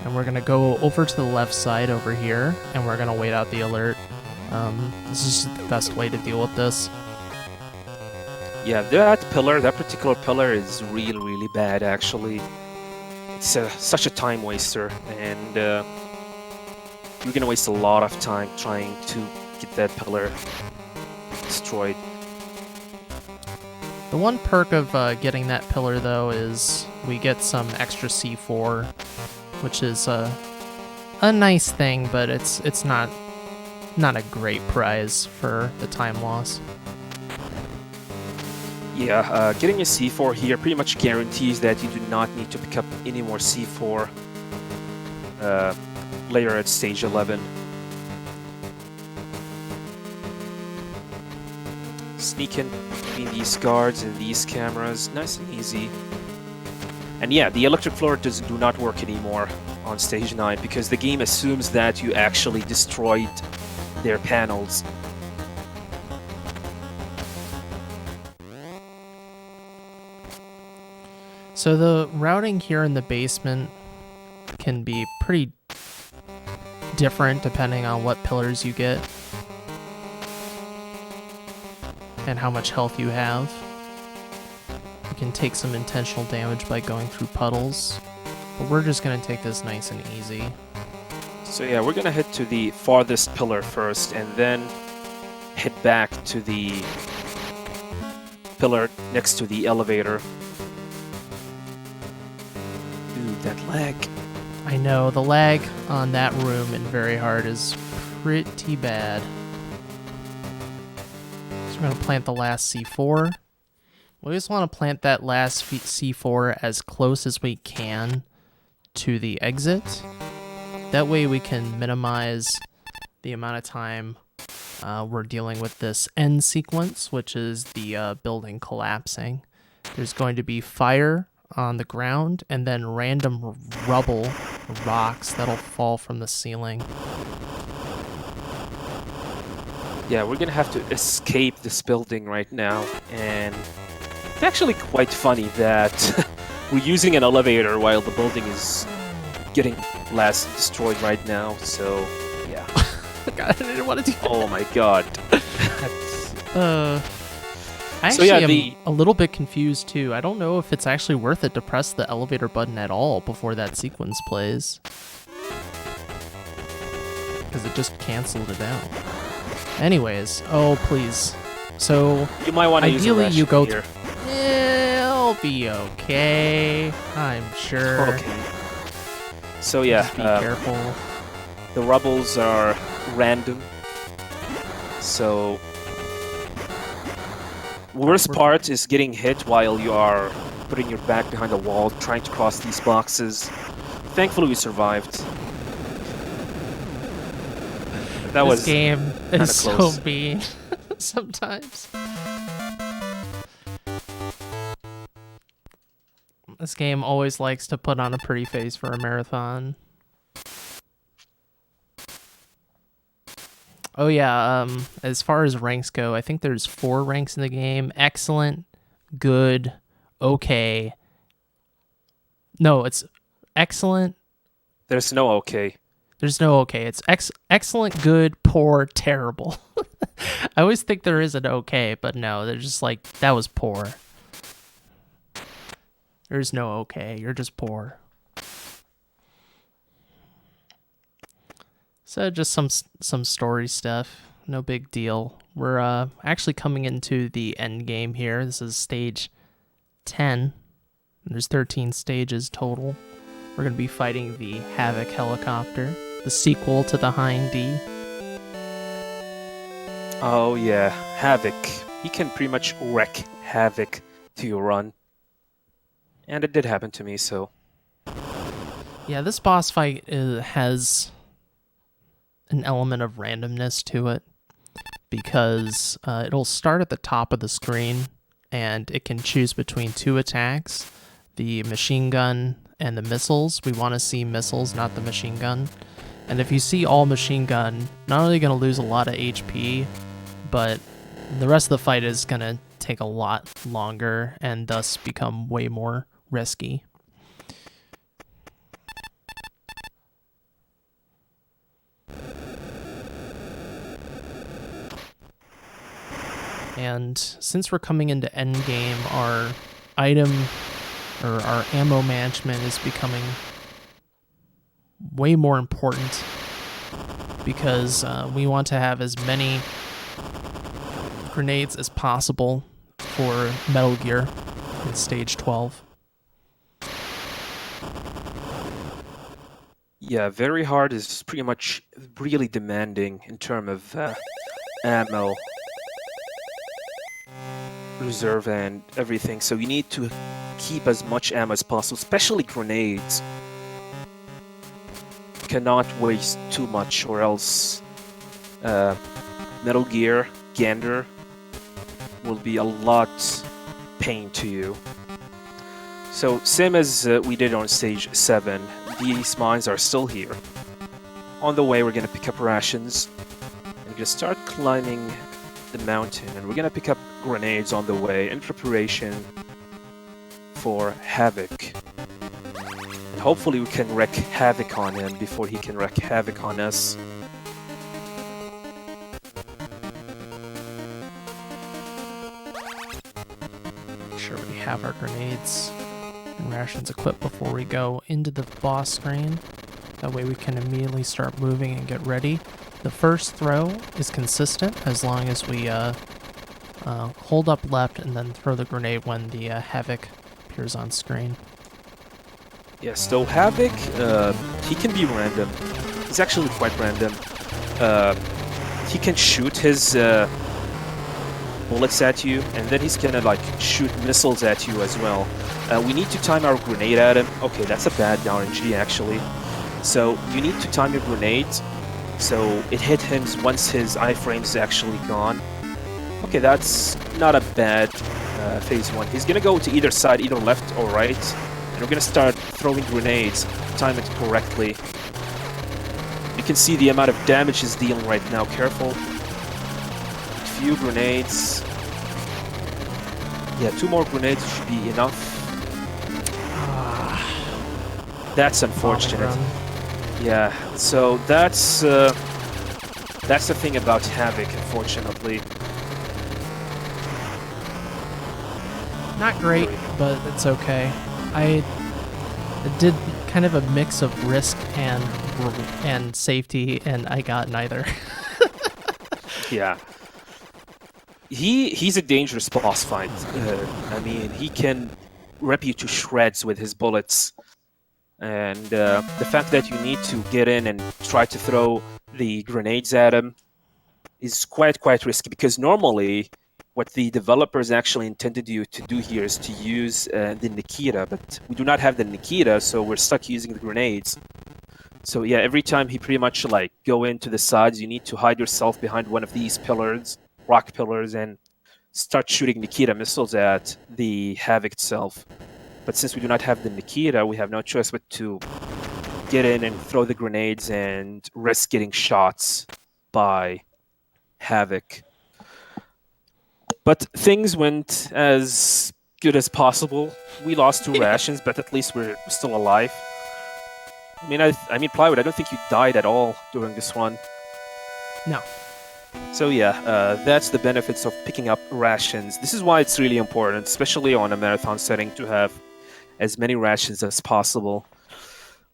And we're gonna go over to the left side over here, and we're gonna wait out the alert. This is the best way to deal with this. Yeah, that particular pillar is really bad, actually. It's such a time waster, and you're gonna waste a lot of time trying to get that pillar destroyed. The one perk of getting that pillar, though, is we get some extra C4, which is a nice thing, but it's not a great prize for the time loss. Yeah, getting a C4 here pretty much guarantees that you do not need to pick up any more C4 later at stage 11. Sneak in between these guards and these cameras, nice and easy. And yeah, the electric floor do not work anymore on stage 9 because the game assumes that you actually destroyed their panels. So the routing here in the basement can be pretty different depending on what pillars you get and how much health you have. You can take some intentional damage by going through puddles, but we're just going to take this nice and easy. So yeah, we're going to head to the farthest pillar first and then head back to the pillar next to the elevator. Dude, that lag. I know, the lag on that room in Very Hard is pretty bad. So we're going to plant the last C4. We just want to plant that last C4 as close as we can to the exit. That way we can minimize the amount of time we're dealing with this end sequence, which is the building collapsing. There's going to be fire on the ground and then random rubble rocks that'll fall from the ceiling. Yeah, we're gonna have to escape this building right now, and it's actually quite funny that we're using an elevator while the building is getting destroyed right now, so yeah. God, I didn't want to do that. Oh my god. I So, actually yeah, am a little bit confused too. I don't know if it's actually worth it to press the elevator button at all before that sequence plays. Because it just canceled it out. Anyways, oh please. So you might want to use a ideally you go here. It'll be okay, I'm sure. Okay. So yeah, Just be careful. the rubbles are random. So worst part is getting hit while you are putting your back behind the wall, trying to cross these boxes. Thankfully, we survived. That This was game is so close. mean sometimes. This game always likes to put on a pretty face for a marathon. Oh yeah, as far as ranks go, I think there's 4 ranks in the game. Excellent, good, okay. No, it's excellent. There's no okay. There's no okay. It's excellent, good, poor, terrible. I always think there is an okay, but no, they're just like, that was poor. There's no okay. You're just poor. So just some story stuff. No big deal. We're actually coming into the end game here. This is stage 10. There's 13 stages total. We're going to be fighting the Havoc helicopter, the sequel to the Hind D. Oh yeah, Havoc. He can pretty much wreck Havoc to your run. And it did happen to me, so... Yeah, this boss fight has an element of randomness to it, because it'll start at the top of the screen, and it can choose between 2 attacks, the machine gun and the missiles. We want to see missiles, not the machine gun. And if you see all machine gun, not only going to lose a lot of HP, but the rest of the fight is going to take a lot longer and thus become way more risky. And since we're coming into endgame, our item or our ammo management is becoming way more important, because we want to have as many grenades as possible for Metal Gear in stage 12. Yeah, very hard is pretty much really demanding in terms of ammo reserve and everything, so you need to keep as much ammo as possible, especially grenades. You cannot waste too much, or else Metal Gear Gander will be a lot pain to you. So same as we did on stage 7, these mines are still here. On the way we're gonna pick up rations, and we're gonna start climbing the mountain, and we're gonna pick up grenades on the way in preparation for Havoc. And hopefully we can wreak havoc on him before he can wreak havoc on us. Make sure we have our grenades and rations equipped before we go into the boss screen. That way we can immediately start moving and get ready. The first throw is consistent as long as we hold up left and then throw the grenade when the Havoc appears on screen. Yes, though Havoc, he can be random. He's actually quite random. He can shoot his bullets at you, and then he's gonna like shoot missiles at you as well. We need to time our grenade at him. Okay, that's a bad RNG actually. So you need to time your grenades so it hit him once his iframe is actually gone. Okay, that's not a bad phase 1. He's gonna go to either side, either left or right, and we're gonna start throwing grenades. time it correctly. You can see the amount of damage he's dealing right now. Careful. Few grenades. Yeah, 2 more grenades should be enough. That's unfortunate. Yeah, so that's the thing about Havoc, unfortunately. Not great, but it's okay. I did kind of a mix of risk and safety, and I got neither. Yeah. He's a dangerous boss fight. I mean, he can rip you to shreds with his bullets. And the fact that you need to get in and try to throw the grenades at him is quite risky, because normally what the developers actually intended you to do here is to use the Nikita, but we do not have the Nikita, so we're stuck using the grenades. So yeah, every time he pretty much like go into the sides, you need to hide yourself behind one of these pillars, rock pillars, and start shooting Nikita missiles at the Havoc itself. But since we do not have the Nikita, we have no choice but to get in and throw the grenades and risk getting shots by Havoc. But things went as good as possible. We lost 2 rations, but at least we're still alive. I mean, Plywood, I don't think you died at all during this one. No. So yeah, that's the benefits of picking up rations. This is why it's really important, especially on a marathon setting, to have as many rations as possible.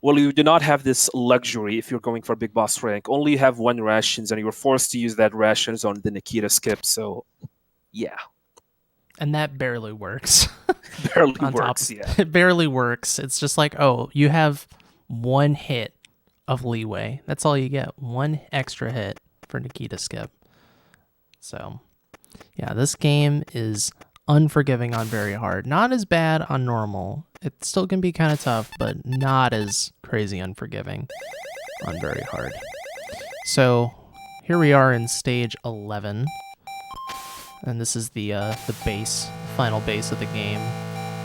Well, you do not have this luxury if you're going for big boss rank. Only you have 1 rations, and you're forced to use that rations on the Nikita skip, so yeah. And that barely works. Barely works, yeah. It barely works. It's just like, oh, you have 1 hit of leeway. That's all you get. 1 extra hit for Nikita skip. So, yeah, this game is unforgiving on very hard. Not as bad on normal. It still can be kind of tough, but not as crazy unforgiving on very hard. So, here we are in stage 11. And this is the final base of the game.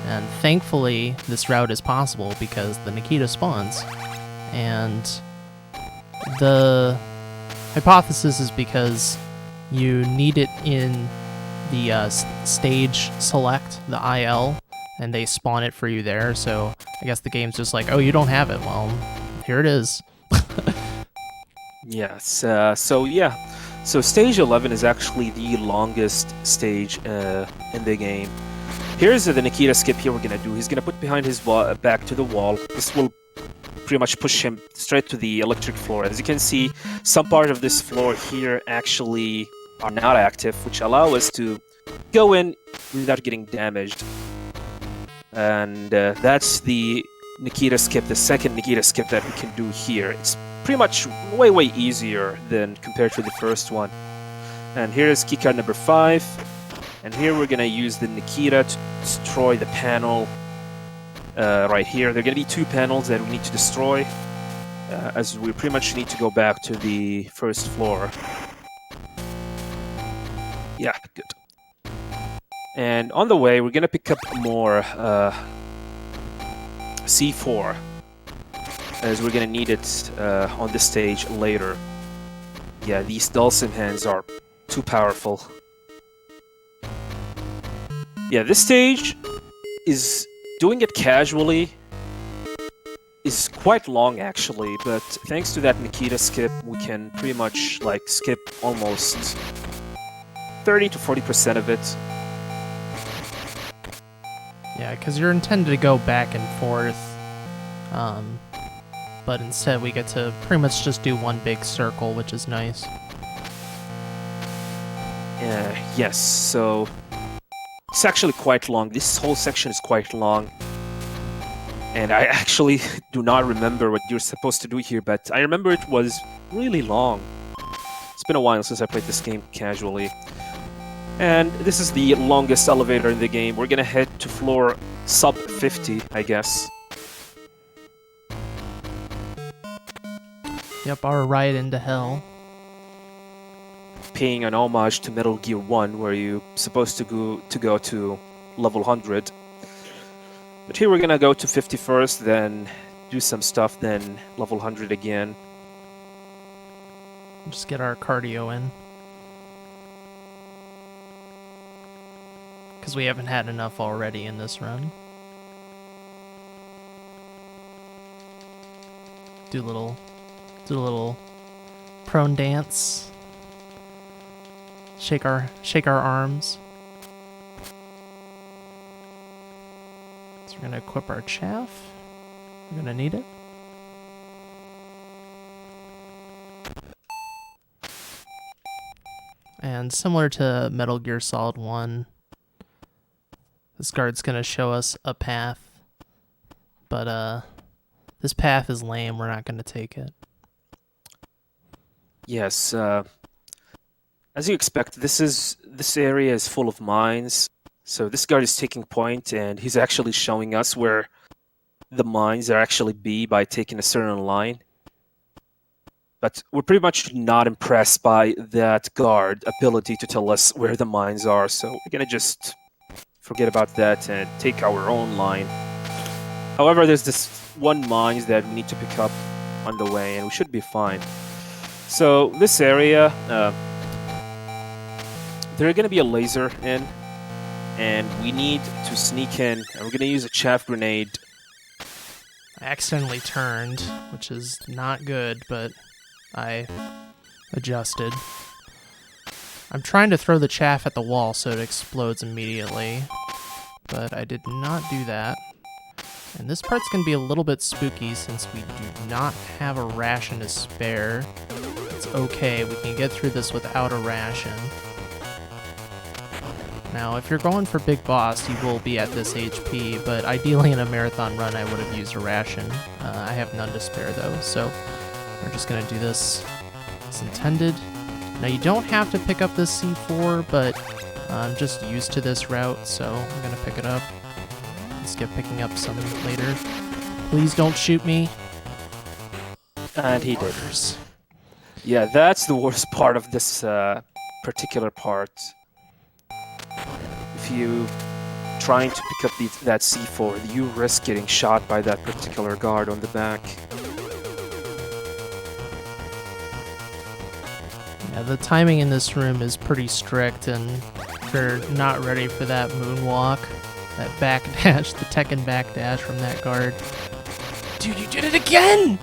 And thankfully, this route is possible because the Nikita spawns. And the hypothesis is because you need it in the stage select, the IL, and they spawn it for you there. So I guess the game's just like, oh, you don't have it. Well, here it is. Yes. So yeah. So stage 11 is actually the longest stage in the game. Here's the Nikita skip here we're going to do. He's going to put behind his back to the wall. This will pretty much push him straight to the electric floor. As you can see, some part of this floor here actually are not active, which allow us to go in without getting damaged. And that's the Nikita skip, the second Nikita skip that we can do here. It's pretty much way easier than compared to the first one. And here's keycard number 5. And here we're gonna use the Nikita to destroy the panel right here. There are gonna be 2 panels that we need to destroy, as we pretty much need to go back to the first floor. Yeah, good. And on the way, we're gonna pick up more C4, as we're gonna need it on this stage later. Yeah, these Dulcim hands are too powerful. Yeah, this stage is doing it casually is quite long actually, but thanks to that Nikita skip, we can pretty much like skip almost 30 to 40% of it. Yeah, because you're intended to go back and forth, but instead we get to pretty much just do one big circle, which is nice. Yes, so it's actually quite long. This whole section is quite long. And I actually do not remember what you're supposed to do here, but I remember it was really long. It's been a while since I played this game casually. And this is the longest elevator in the game. We're gonna head to floor sub 50, I guess. Yep, our ride into hell. Paying an homage to Metal Gear 1, where you're supposed to go to level 100. But here we're gonna go to 50 first, then do some stuff, then level 100 again. Just get our cardio in. Because we haven't had enough already in this run. Do a little prone dance. Shake our arms. So we're gonna equip our chaff. We're gonna need it. And similar to Metal Gear Solid 1, this guard's gonna show us a path. But this path is lame, we're not gonna take it. Yes, as you expect, this area is full of mines. So this guard is taking point, and he's actually showing us where the mines are actually be by taking a certain line. But we're pretty much not impressed by that guard ability to tell us where the mines are, so we're gonna just forget about that and take our own line. However, there's this one mines that we need to pick up on the way, and we should be fine. So this area, there's gonna be a laser in, and we need to sneak in, and we're gonna use a chaff grenade. I accidentally turned, which is not good, but I adjusted. I'm trying to throw the chaff at the wall so it explodes immediately, but I did not do that. And this part's going to be a little bit spooky since we do not have a ration to spare. It's okay, we can get through this without a ration. Now, if you're going for Big Boss, you will be at this HP, but ideally in a marathon run I would have used a ration. I have none to spare though, so we're just going to do this as intended. Now, you don't have to pick up this C4, but I'm just used to this route, so I'm going to pick it up. Let's get picking up some later. Please don't shoot me. And he did. Orders. Yeah, that's the worst part of this particular part. If you trying to pick up that C4, you risk getting shot by that particular guard on the back. Yeah, the timing in this room is pretty strict, and if you're not ready for that moonwalk, that backdash, the Tekken backdash from that guard. Dude, you did it again!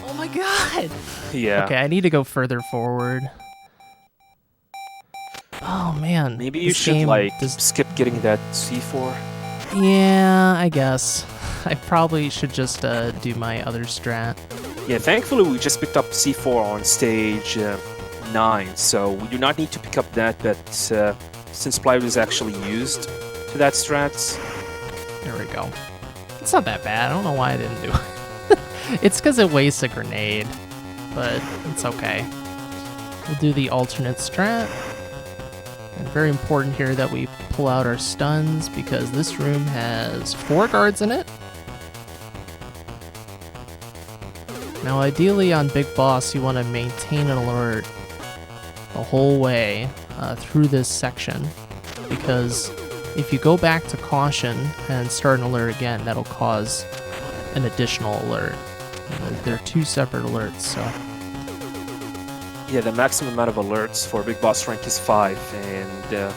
Oh my god! Yeah. Okay, I need to go further forward. Oh man. Maybe you should skip getting that C4. Yeah, I guess. I probably should just do my other strat. Yeah, thankfully we just picked up C4 on stage 9, so we do not need to pick up that, but since Plywood is actually used to that strats. There we go. It's not that bad. I don't know why I didn't do it. It's because it wastes a grenade, but it's okay. We'll do the alternate strat. And very important here that we pull out our stuns because this room has 4 guards in it. Now ideally on Big Boss you want to maintain an alert the whole way through this section, because if you go back to caution and start an alert again, that'll cause an additional alert. They're 2 separate alerts, so... Yeah, the maximum amount of alerts for Big Boss rank is 5, and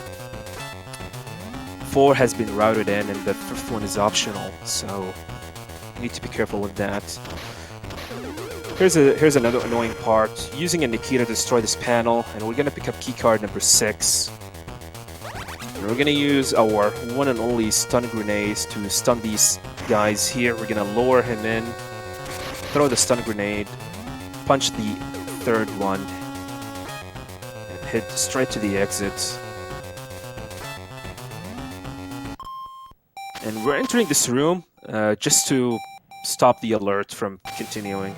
4 has been routed in, and the 5th one is optional, so you need to be careful with that. Here's another annoying part. Using a Nikita to destroy this panel, and we're gonna pick up keycard number 6. And we're gonna use our one and only stun grenades to stun these guys here. We're gonna lower him in, throw the stun grenade, punch the 3rd one, and head straight to the exit. And we're entering this room just to stop the alert from continuing.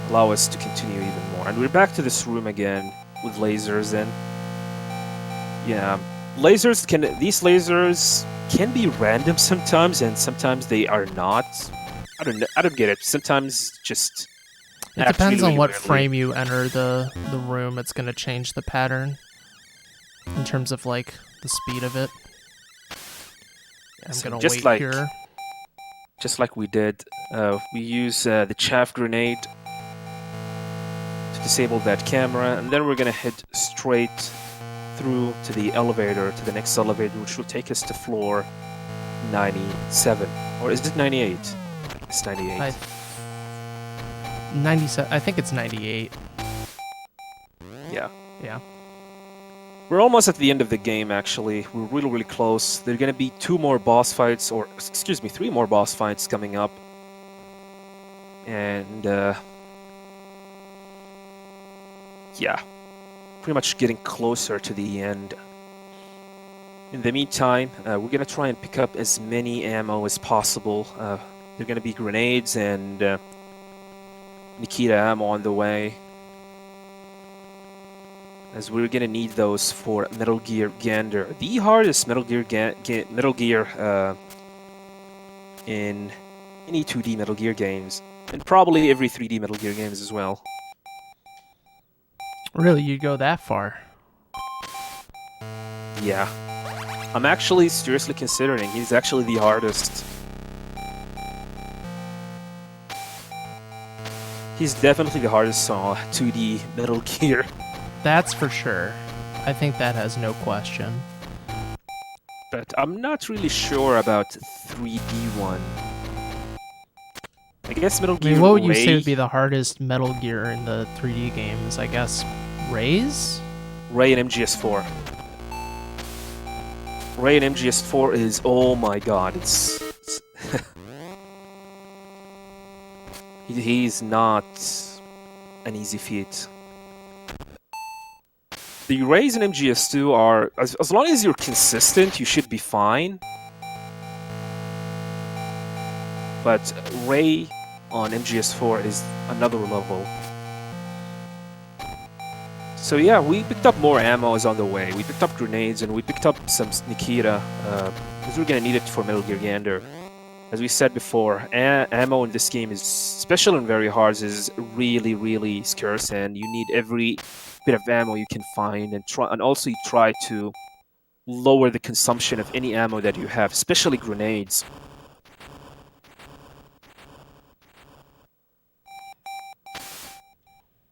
Allow us to continue even more. And we're back to this room again with lasers in. Yeah, these lasers can be random sometimes, and sometimes they are not. I don't get it. Sometimes just it depends on what frame you enter the room. It's going to change the pattern in terms of like the speed of it. I'm going to wait here. just like we did. We use the chaff grenade to disable that camera, and then we're gonna head straight through to the elevator, to the next elevator, which will take us to floor 97. Or is it 98? It's 98. 97. I think it's 98. Yeah. Yeah. We're almost at the end of the game, actually. We're really, really close. There are going to be 2 more boss fights, or, excuse me, 3 more boss fights coming up. And, yeah. Pretty much getting closer to the end. In the meantime, we're going to try and pick up as many ammo as possible. There are going to be grenades and Nikita ammo on the way, as we're gonna need those for Metal Gear Gander, the hardest Metal Gear in any 2D Metal Gear games, and probably every 3D Metal Gear games as well. Really, you go that far? Yeah, I'm actually seriously considering he's actually the hardest. He's definitely the hardest 2D Metal Gear. That's for sure. I think that has no question. But I'm not really sure about 3D one. I guess Metal Gear. What would you say would be the hardest Metal Gear in the 3D games? I guess Ray's? Ray and MGS4. Ray and MGS4 is, oh my god, it's he's not an easy feat. The Rays in MGS2 are, as long as you're consistent, you should be fine. But Ray on MGS4 is another level. So yeah, we picked up more ammos on the way. We picked up grenades and we picked up some Nikita, because we're gonna need it for Metal Gear Gander. As we said before, ammo in this game is, especially in very hards, is really, really scarce, and you need every bit of ammo you can find, and also you try to lower the consumption of any ammo that you have, especially grenades.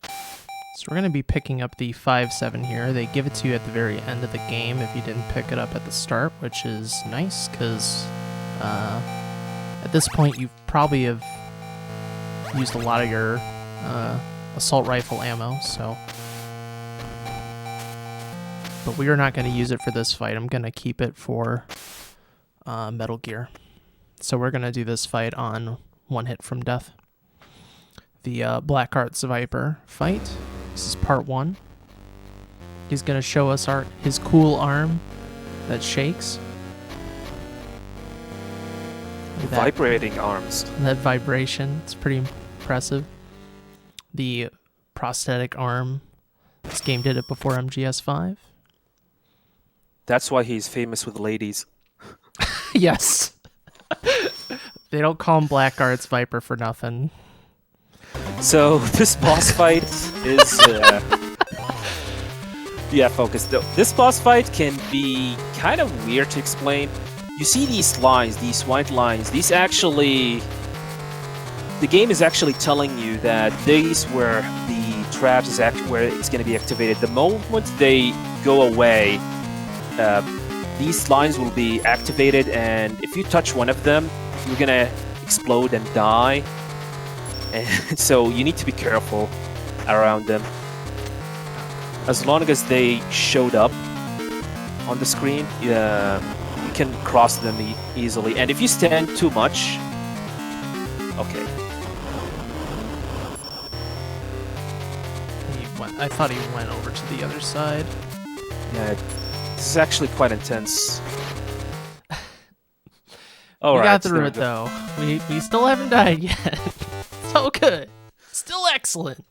So we're going to be picking up the 5.7 here. They give it to you at the very end of the game if you didn't pick it up at the start, which is nice because at this point you probably have used a lot of your assault rifle ammo, so... But we are not going to use it for this fight. I'm going to keep it for Metal Gear. So we're going to do this fight on one hit from death. The Black Arts Viper fight. This is part 1. He's going to show us his cool arm that shakes. Vibrating arms. That vibration, it's pretty impressive. The prosthetic arm. This game did it before MGS5. That's why he's famous with ladies. Yes. They don't call him Black Arts Viper for nothing. So this boss fight is yeah, focus. This boss fight can be kind of weird to explain. You see these lines, these white lines. These actually, the game is actually telling you that these where the traps is where it's going to be activated. The moment they go away, these lines will be activated, and if you touch one of them, you're gonna explode and die. And so you need to be careful around them. As long as they showed up on the screen, you can cross them easily. And if you stand too much, okay. I thought he went over to the other side. Yeah, this is actually quite intense. We got through it though. We still haven't died yet. So good. Still excellent.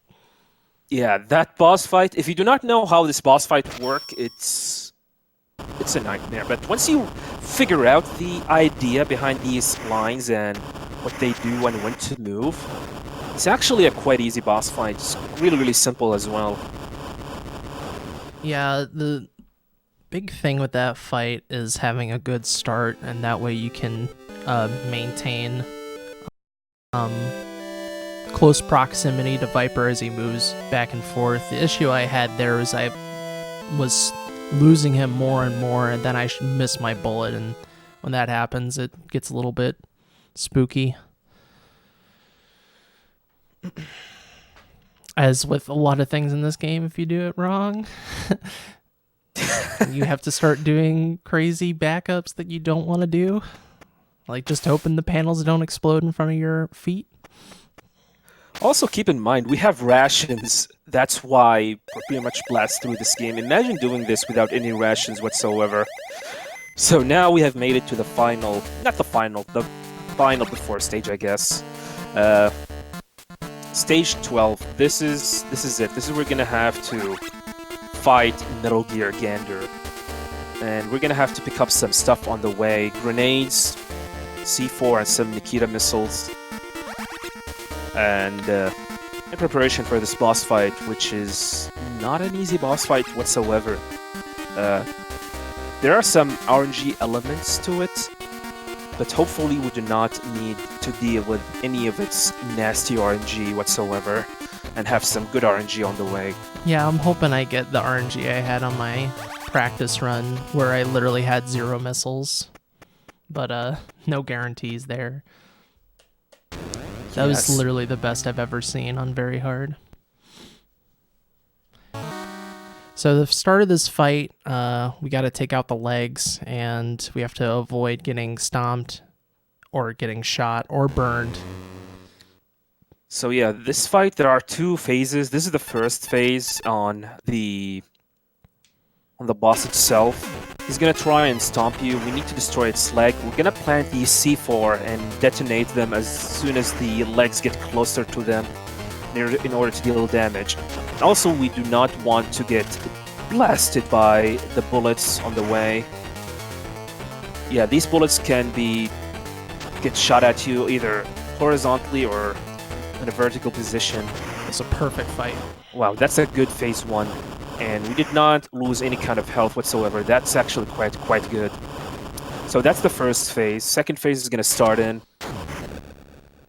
Yeah, that boss fight, if you do not know how this boss fight works, it's a nightmare. But once you figure out the idea behind these lines and what they do and when to move, it's actually a quite easy boss fight. It's really, really simple as well. Yeah, the big thing with that fight is having a good start, and that way you can maintain close proximity to Viper as he moves back and forth. The issue I had there was I was losing him more and more, and then I miss my bullet, and when that happens, it gets a little bit spooky. As with a lot of things in this game, if you do it wrong, you have to start doing crazy backups that you don't want to do. Like just hoping the panels don't explode in front of your feet. Also, keep in mind, we have rations. That's why we're pretty much blast through this game. Imagine doing this without any rations whatsoever. So now we have made it to the final, not the final before stage, I guess. Stage 12. This is it. This is where we're gonna have to fight Metal Gear Gander. And we're gonna have to pick up some stuff on the way. Grenades, C4, and some Nikita missiles. And in preparation for this boss fight, which is not an easy boss fight whatsoever. There are some RNG elements to it, but hopefully we do not need to deal with any of its nasty RNG whatsoever, and have some good RNG on the way. Yeah, I'm hoping I get the RNG I had on my practice run, where I literally had 0 missiles, but no guarantees there. That was literally the best I've ever seen on very hard. So the start of this fight, we got to take out the legs, and we have to avoid getting stomped or getting shot or burned. So yeah, this fight, there are 2 phases. This is the first phase on the boss itself. He's gonna try and stomp you. We need to destroy its leg. We're gonna plant the C4 and detonate them as soon as the legs get closer to them in order to deal damage. And also, we do not want to get blasted by the bullets on the way. Yeah, these bullets can get shot at you either horizontally or in a vertical position. It's a perfect fight. Wow, that's a good phase 1. And we did not lose any kind of health whatsoever. That's actually quite good. So that's the first phase. Second phase is going to start in.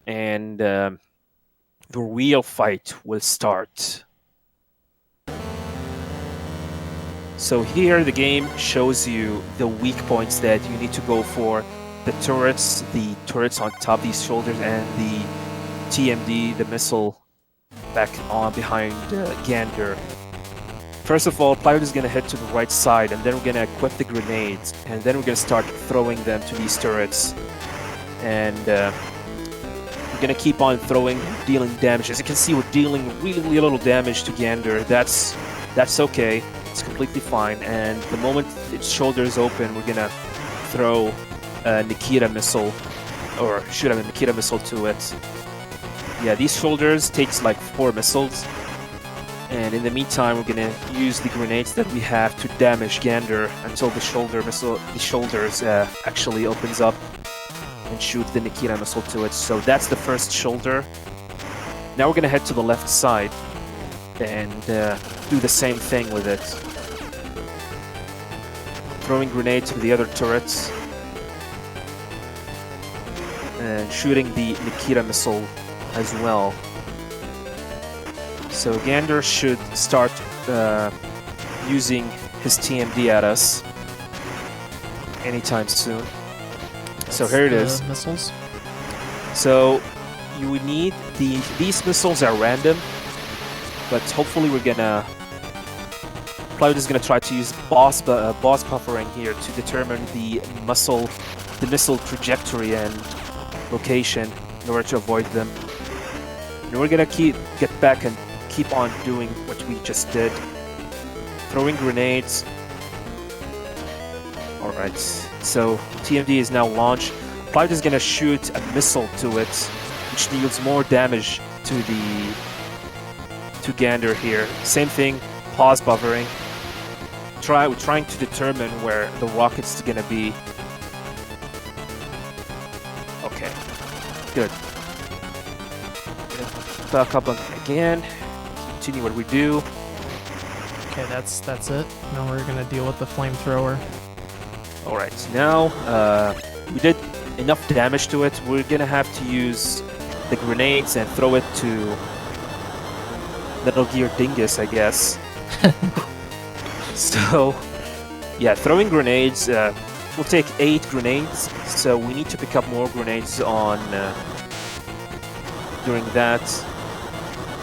And the real fight will start. So here the game shows you the weak points that you need to go for. The turrets on top of these shoulders, and the TMD, the missile, back on behind Gander. First of all, Plywood is going to head to the right side, and then we're going to equip the grenades, and then we're going to start throwing them to these turrets. And we're going to keep on throwing, dealing damage. As you can see, we're dealing really little damage to Gander. That's okay. It's completely fine. And the moment its shoulders open, we're going to throw a Nikita missile, or shoot a Nikita missile to it. Yeah, these shoulders takes like 4 missiles. And in the meantime, we're gonna use the grenades that we have to damage Gander until the shoulders actually opens up and shoot the Nikita missile to it. So that's the first shoulder. Now we're gonna head to the left side and do the same thing with it. Throwing grenades to the other turrets and shooting the Nikita missile as well. So Gander should start using his TMD at us anytime soon. So here it is. Missiles. So you would need these missiles are random, but hopefully we're gonna. Cloud is gonna try to use boss buffering here to determine the missile trajectory and location in order to avoid them. And we're gonna get back and keep on doing what we just did. Throwing grenades. Alright, so TMD is now launched. Cloud is gonna shoot a missile to it, which deals more damage to Gander here. Same thing, pause buffering. We're trying to determine where the rocket's gonna be. Okay, good. Back up again. Continue what we do. Okay, that's it. Now we're gonna deal with the flamethrower. Alright, now we did enough damage to it. We're gonna have to use the grenades and throw it to Metal Gear Dingus, I guess. So, yeah, throwing grenades will take 8 grenades, so we need to pick up more grenades on during that.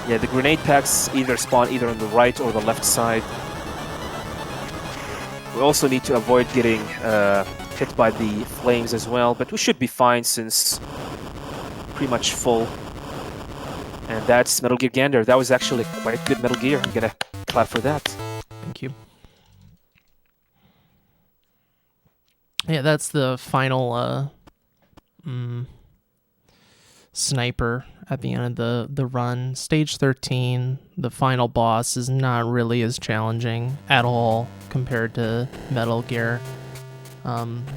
Yeah, the grenade packs either spawn either on the right or the left side. We also need to avoid getting hit by the flames as well, but we should be fine since pretty much full. And that's Metal Gear Gander. That was actually quite good Metal Gear. I'm gonna clap for that. Thank you. Yeah, that's the final sniper at the end of the run. Stage 13, the final boss, is not really as challenging at all compared to Metal Gear.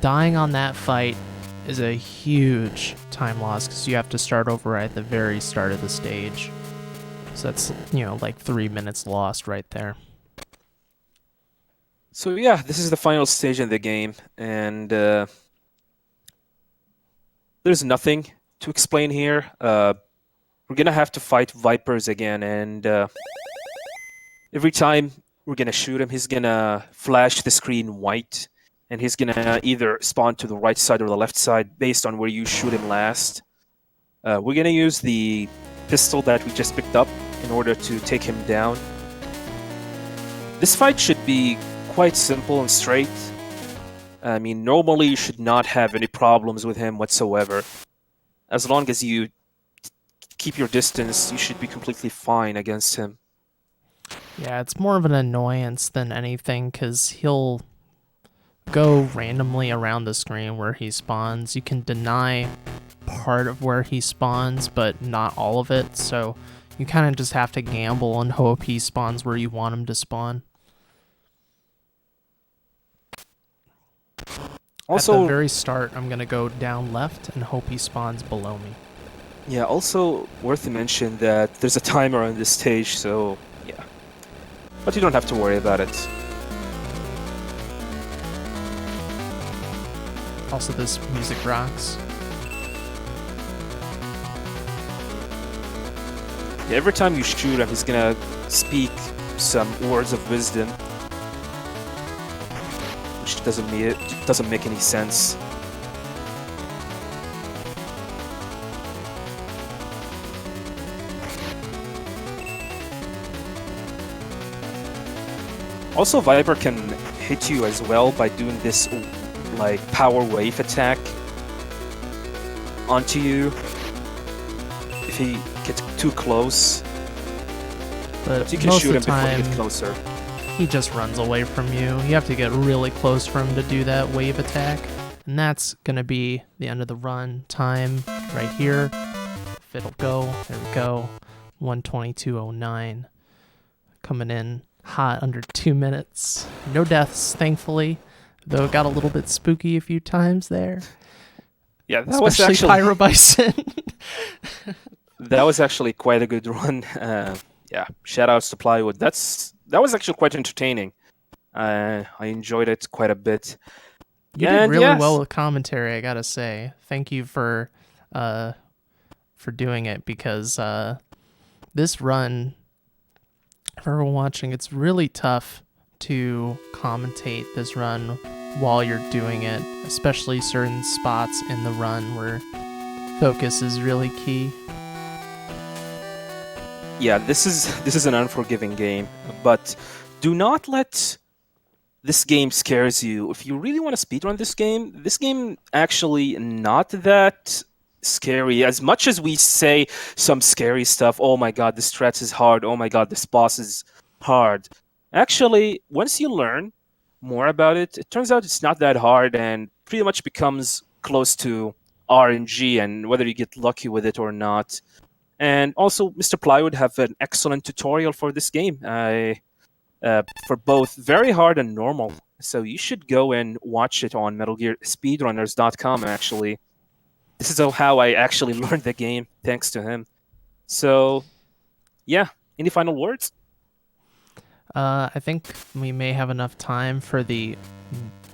Dying on that fight is a huge time loss because you have to start over at the very start of the stage. So that's, like 3 minutes lost right there. So yeah, this is the final stage in the game, and there's nothing to explain here. We're gonna have to fight Vipers again, and every time we're gonna shoot him, he's gonna flash the screen white, and he's gonna either spawn to the right side or the left side based on where you shoot him last. We're gonna use the pistol that we just picked up in order to take him down. This fight should be quite simple and straight. I mean, normally you should not have any problems with him whatsoever. As long as you keep your distance, you should be completely fine against him. Yeah, it's more of an annoyance than anything because he'll go randomly around the screen where he spawns. You can deny part of where he spawns, but not all of it, so you kind of just have to gamble and hope he spawns where you want him to spawn. Also, at the very start, I'm going to go down left and hope he spawns below me. Yeah, also worth to mention that there's a timer on this stage, so yeah. But you don't have to worry about it. Also, this music rocks. Yeah, every time you shoot him, he's gonna speak some words of wisdom, which doesn't make any sense. Also, Viper can hit you as well by doing this like power wave attack onto you if he gets too close. But you can most shoot him of the before time, you get closer. he just runs away from you. You have to get really close for him to do that wave attack. And that's going to be the end of the run time right here. If it'll go, there we go. 1:22:09. Coming in hot under 2 minutes. No deaths, thankfully. Though it got a little bit spooky a few times there. Yeah, that was Especially actually Pyro Bison. that was actually quite a good run. Yeah, shoutouts to Plywood. That was actually quite entertaining. I enjoyed it quite a bit. You did really well with commentary, I gotta say. Thank you for doing it, because this run, for everyone watching, it's really tough to commentate this run while you're doing it, especially certain spots in the run where focus is really key. Yeah, this is an unforgiving game, but do not let this game scares you. If you really want to speedrun this game actually not that scary. As much as we say some scary stuff, oh my god, this threat is hard, oh my god, this boss is hard. Actually, once you learn more about it, it turns out it's not that hard and pretty much becomes close to RNG and whether you get lucky with it or not. And also, Mr. Plywood have an excellent tutorial for this game. For both very hard and normal. So you should go and watch it on MetalGearSpeedrunners.com, actually. This is how I actually learned the game, thanks to him. So, yeah. Any final words? I think we may have enough time for the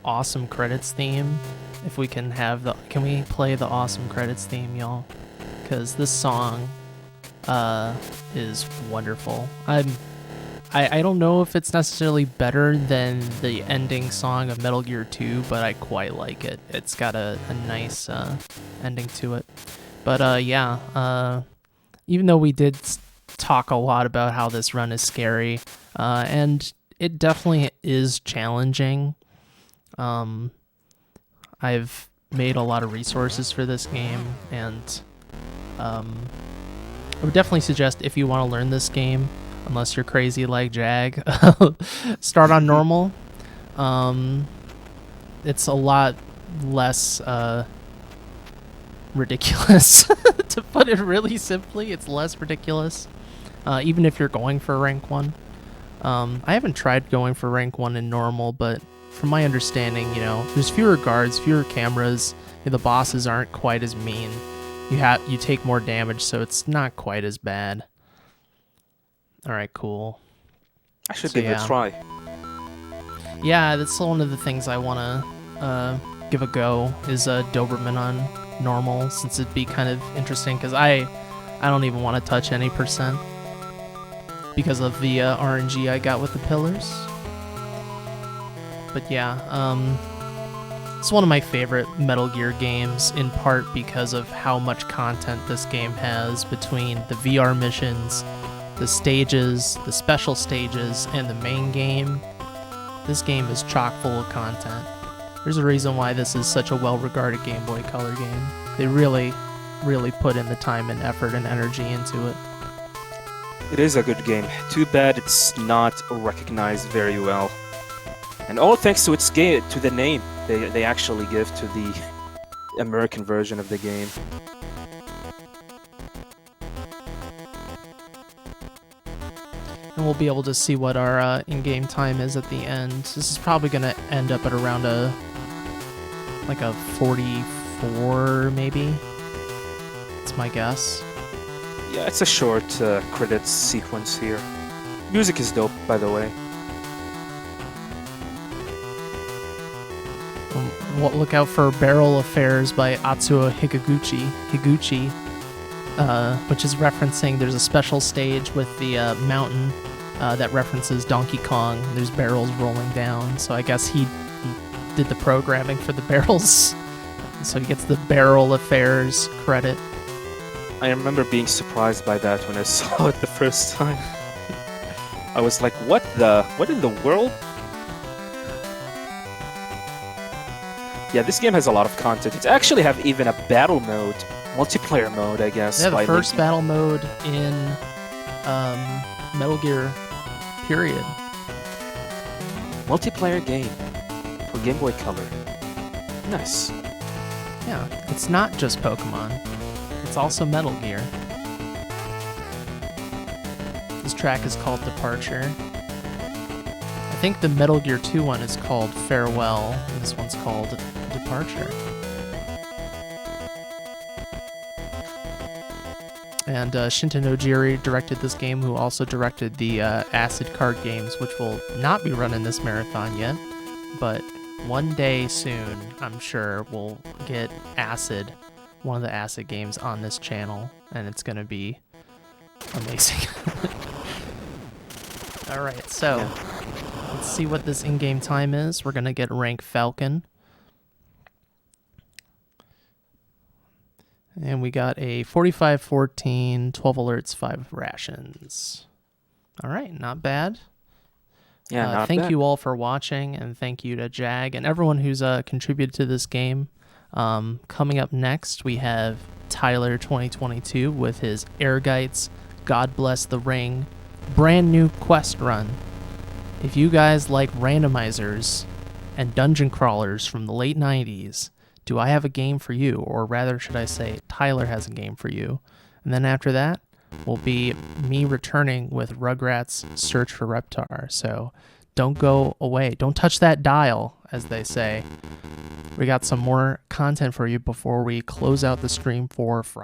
awesome credits theme. If we can have can we play the awesome credits theme, y'all? because this song is wonderful. I don't know if it's necessarily better than the ending song of Metal Gear 2, but I quite like it. It's got a nice ending to it. But yeah, even though we did talk a lot about how this run is scary, and it definitely is challenging. I've made a lot of resources for this game, and I would definitely suggest, if you want to learn this game, unless you're crazy like Jag, start on normal. It's a lot less ridiculous. To put it really simply, it's less ridiculous, even if you're going for rank 1. I haven't tried going for rank 1 in normal, but from my understanding, there's fewer guards, fewer cameras, the bosses aren't quite as mean. You take more damage, so it's not quite as bad. Alright, cool. I should give it a try. Yeah, that's one of the things I want to give a go, is Doberman on normal, since it'd be kind of interesting, because I don't even want to touch any percent because of the RNG I got with the pillars. But yeah, it's one of my favorite Metal Gear games, in part because of how much content this game has between the VR missions, the stages, the special stages, and the main game. This game is chock full of content. There's a reason why this is such a well-regarded Game Boy Color game. They really, really put in the time and effort and energy into it. It is a good game. Too bad it's not recognized very well. And all thanks to to the name they actually give to the American version of the game. And we'll be able to see what our in-game time is at the end. This is probably going to end up at around a 44, maybe. That's my guess. Yeah, it's a short credits sequence here. Music is dope, by the way. Look out for Barrel Affairs by Atsuo Higuchi, which is referencing, there's a special stage with the mountain that references Donkey Kong. There's barrels rolling down, so I guess he did the programming for the barrels, so he gets the Barrel Affairs credit. I remember being surprised by that when I saw it the first time. I was like, what in the world? Yeah, this game has a lot of content. It actually have even a battle mode, multiplayer mode, I guess. Yeah, the first battle mode in Metal Gear, period. Multiplayer game for Game Boy Color. Nice. Yeah, it's not just Pokemon. It's also Metal Gear. This track is called Departure. I think the Metal Gear 2 one is called Farewell, and this one's called Departure. And Shinta Nojiri directed this game, who also directed the Acid card games, which will not be running this marathon yet, but one day soon, I'm sure we'll get Acid, one of the Acid games, on this channel, and it's going to be amazing. Alright, so let's see what this in-game time is. We're going to get rank Falcon. And we got a 45-14, 12 alerts, 5 rations. All right, not bad. Yeah, not thank bad. you all for watching, and thank you to Jag and everyone who's contributed to this game. Coming up next, we have Tyler 2022 with his Airgites God Bless the Ring brand new quest run. If you guys like randomizers and dungeon crawlers from the late 90s, do I have a game for you? Or rather, should I say, Tyler has a game for you. And then after that will be me returning with Rugrats Search for Reptar. So don't go away. Don't touch that dial, as they say. We got some more content for you before we close out the stream for Friday.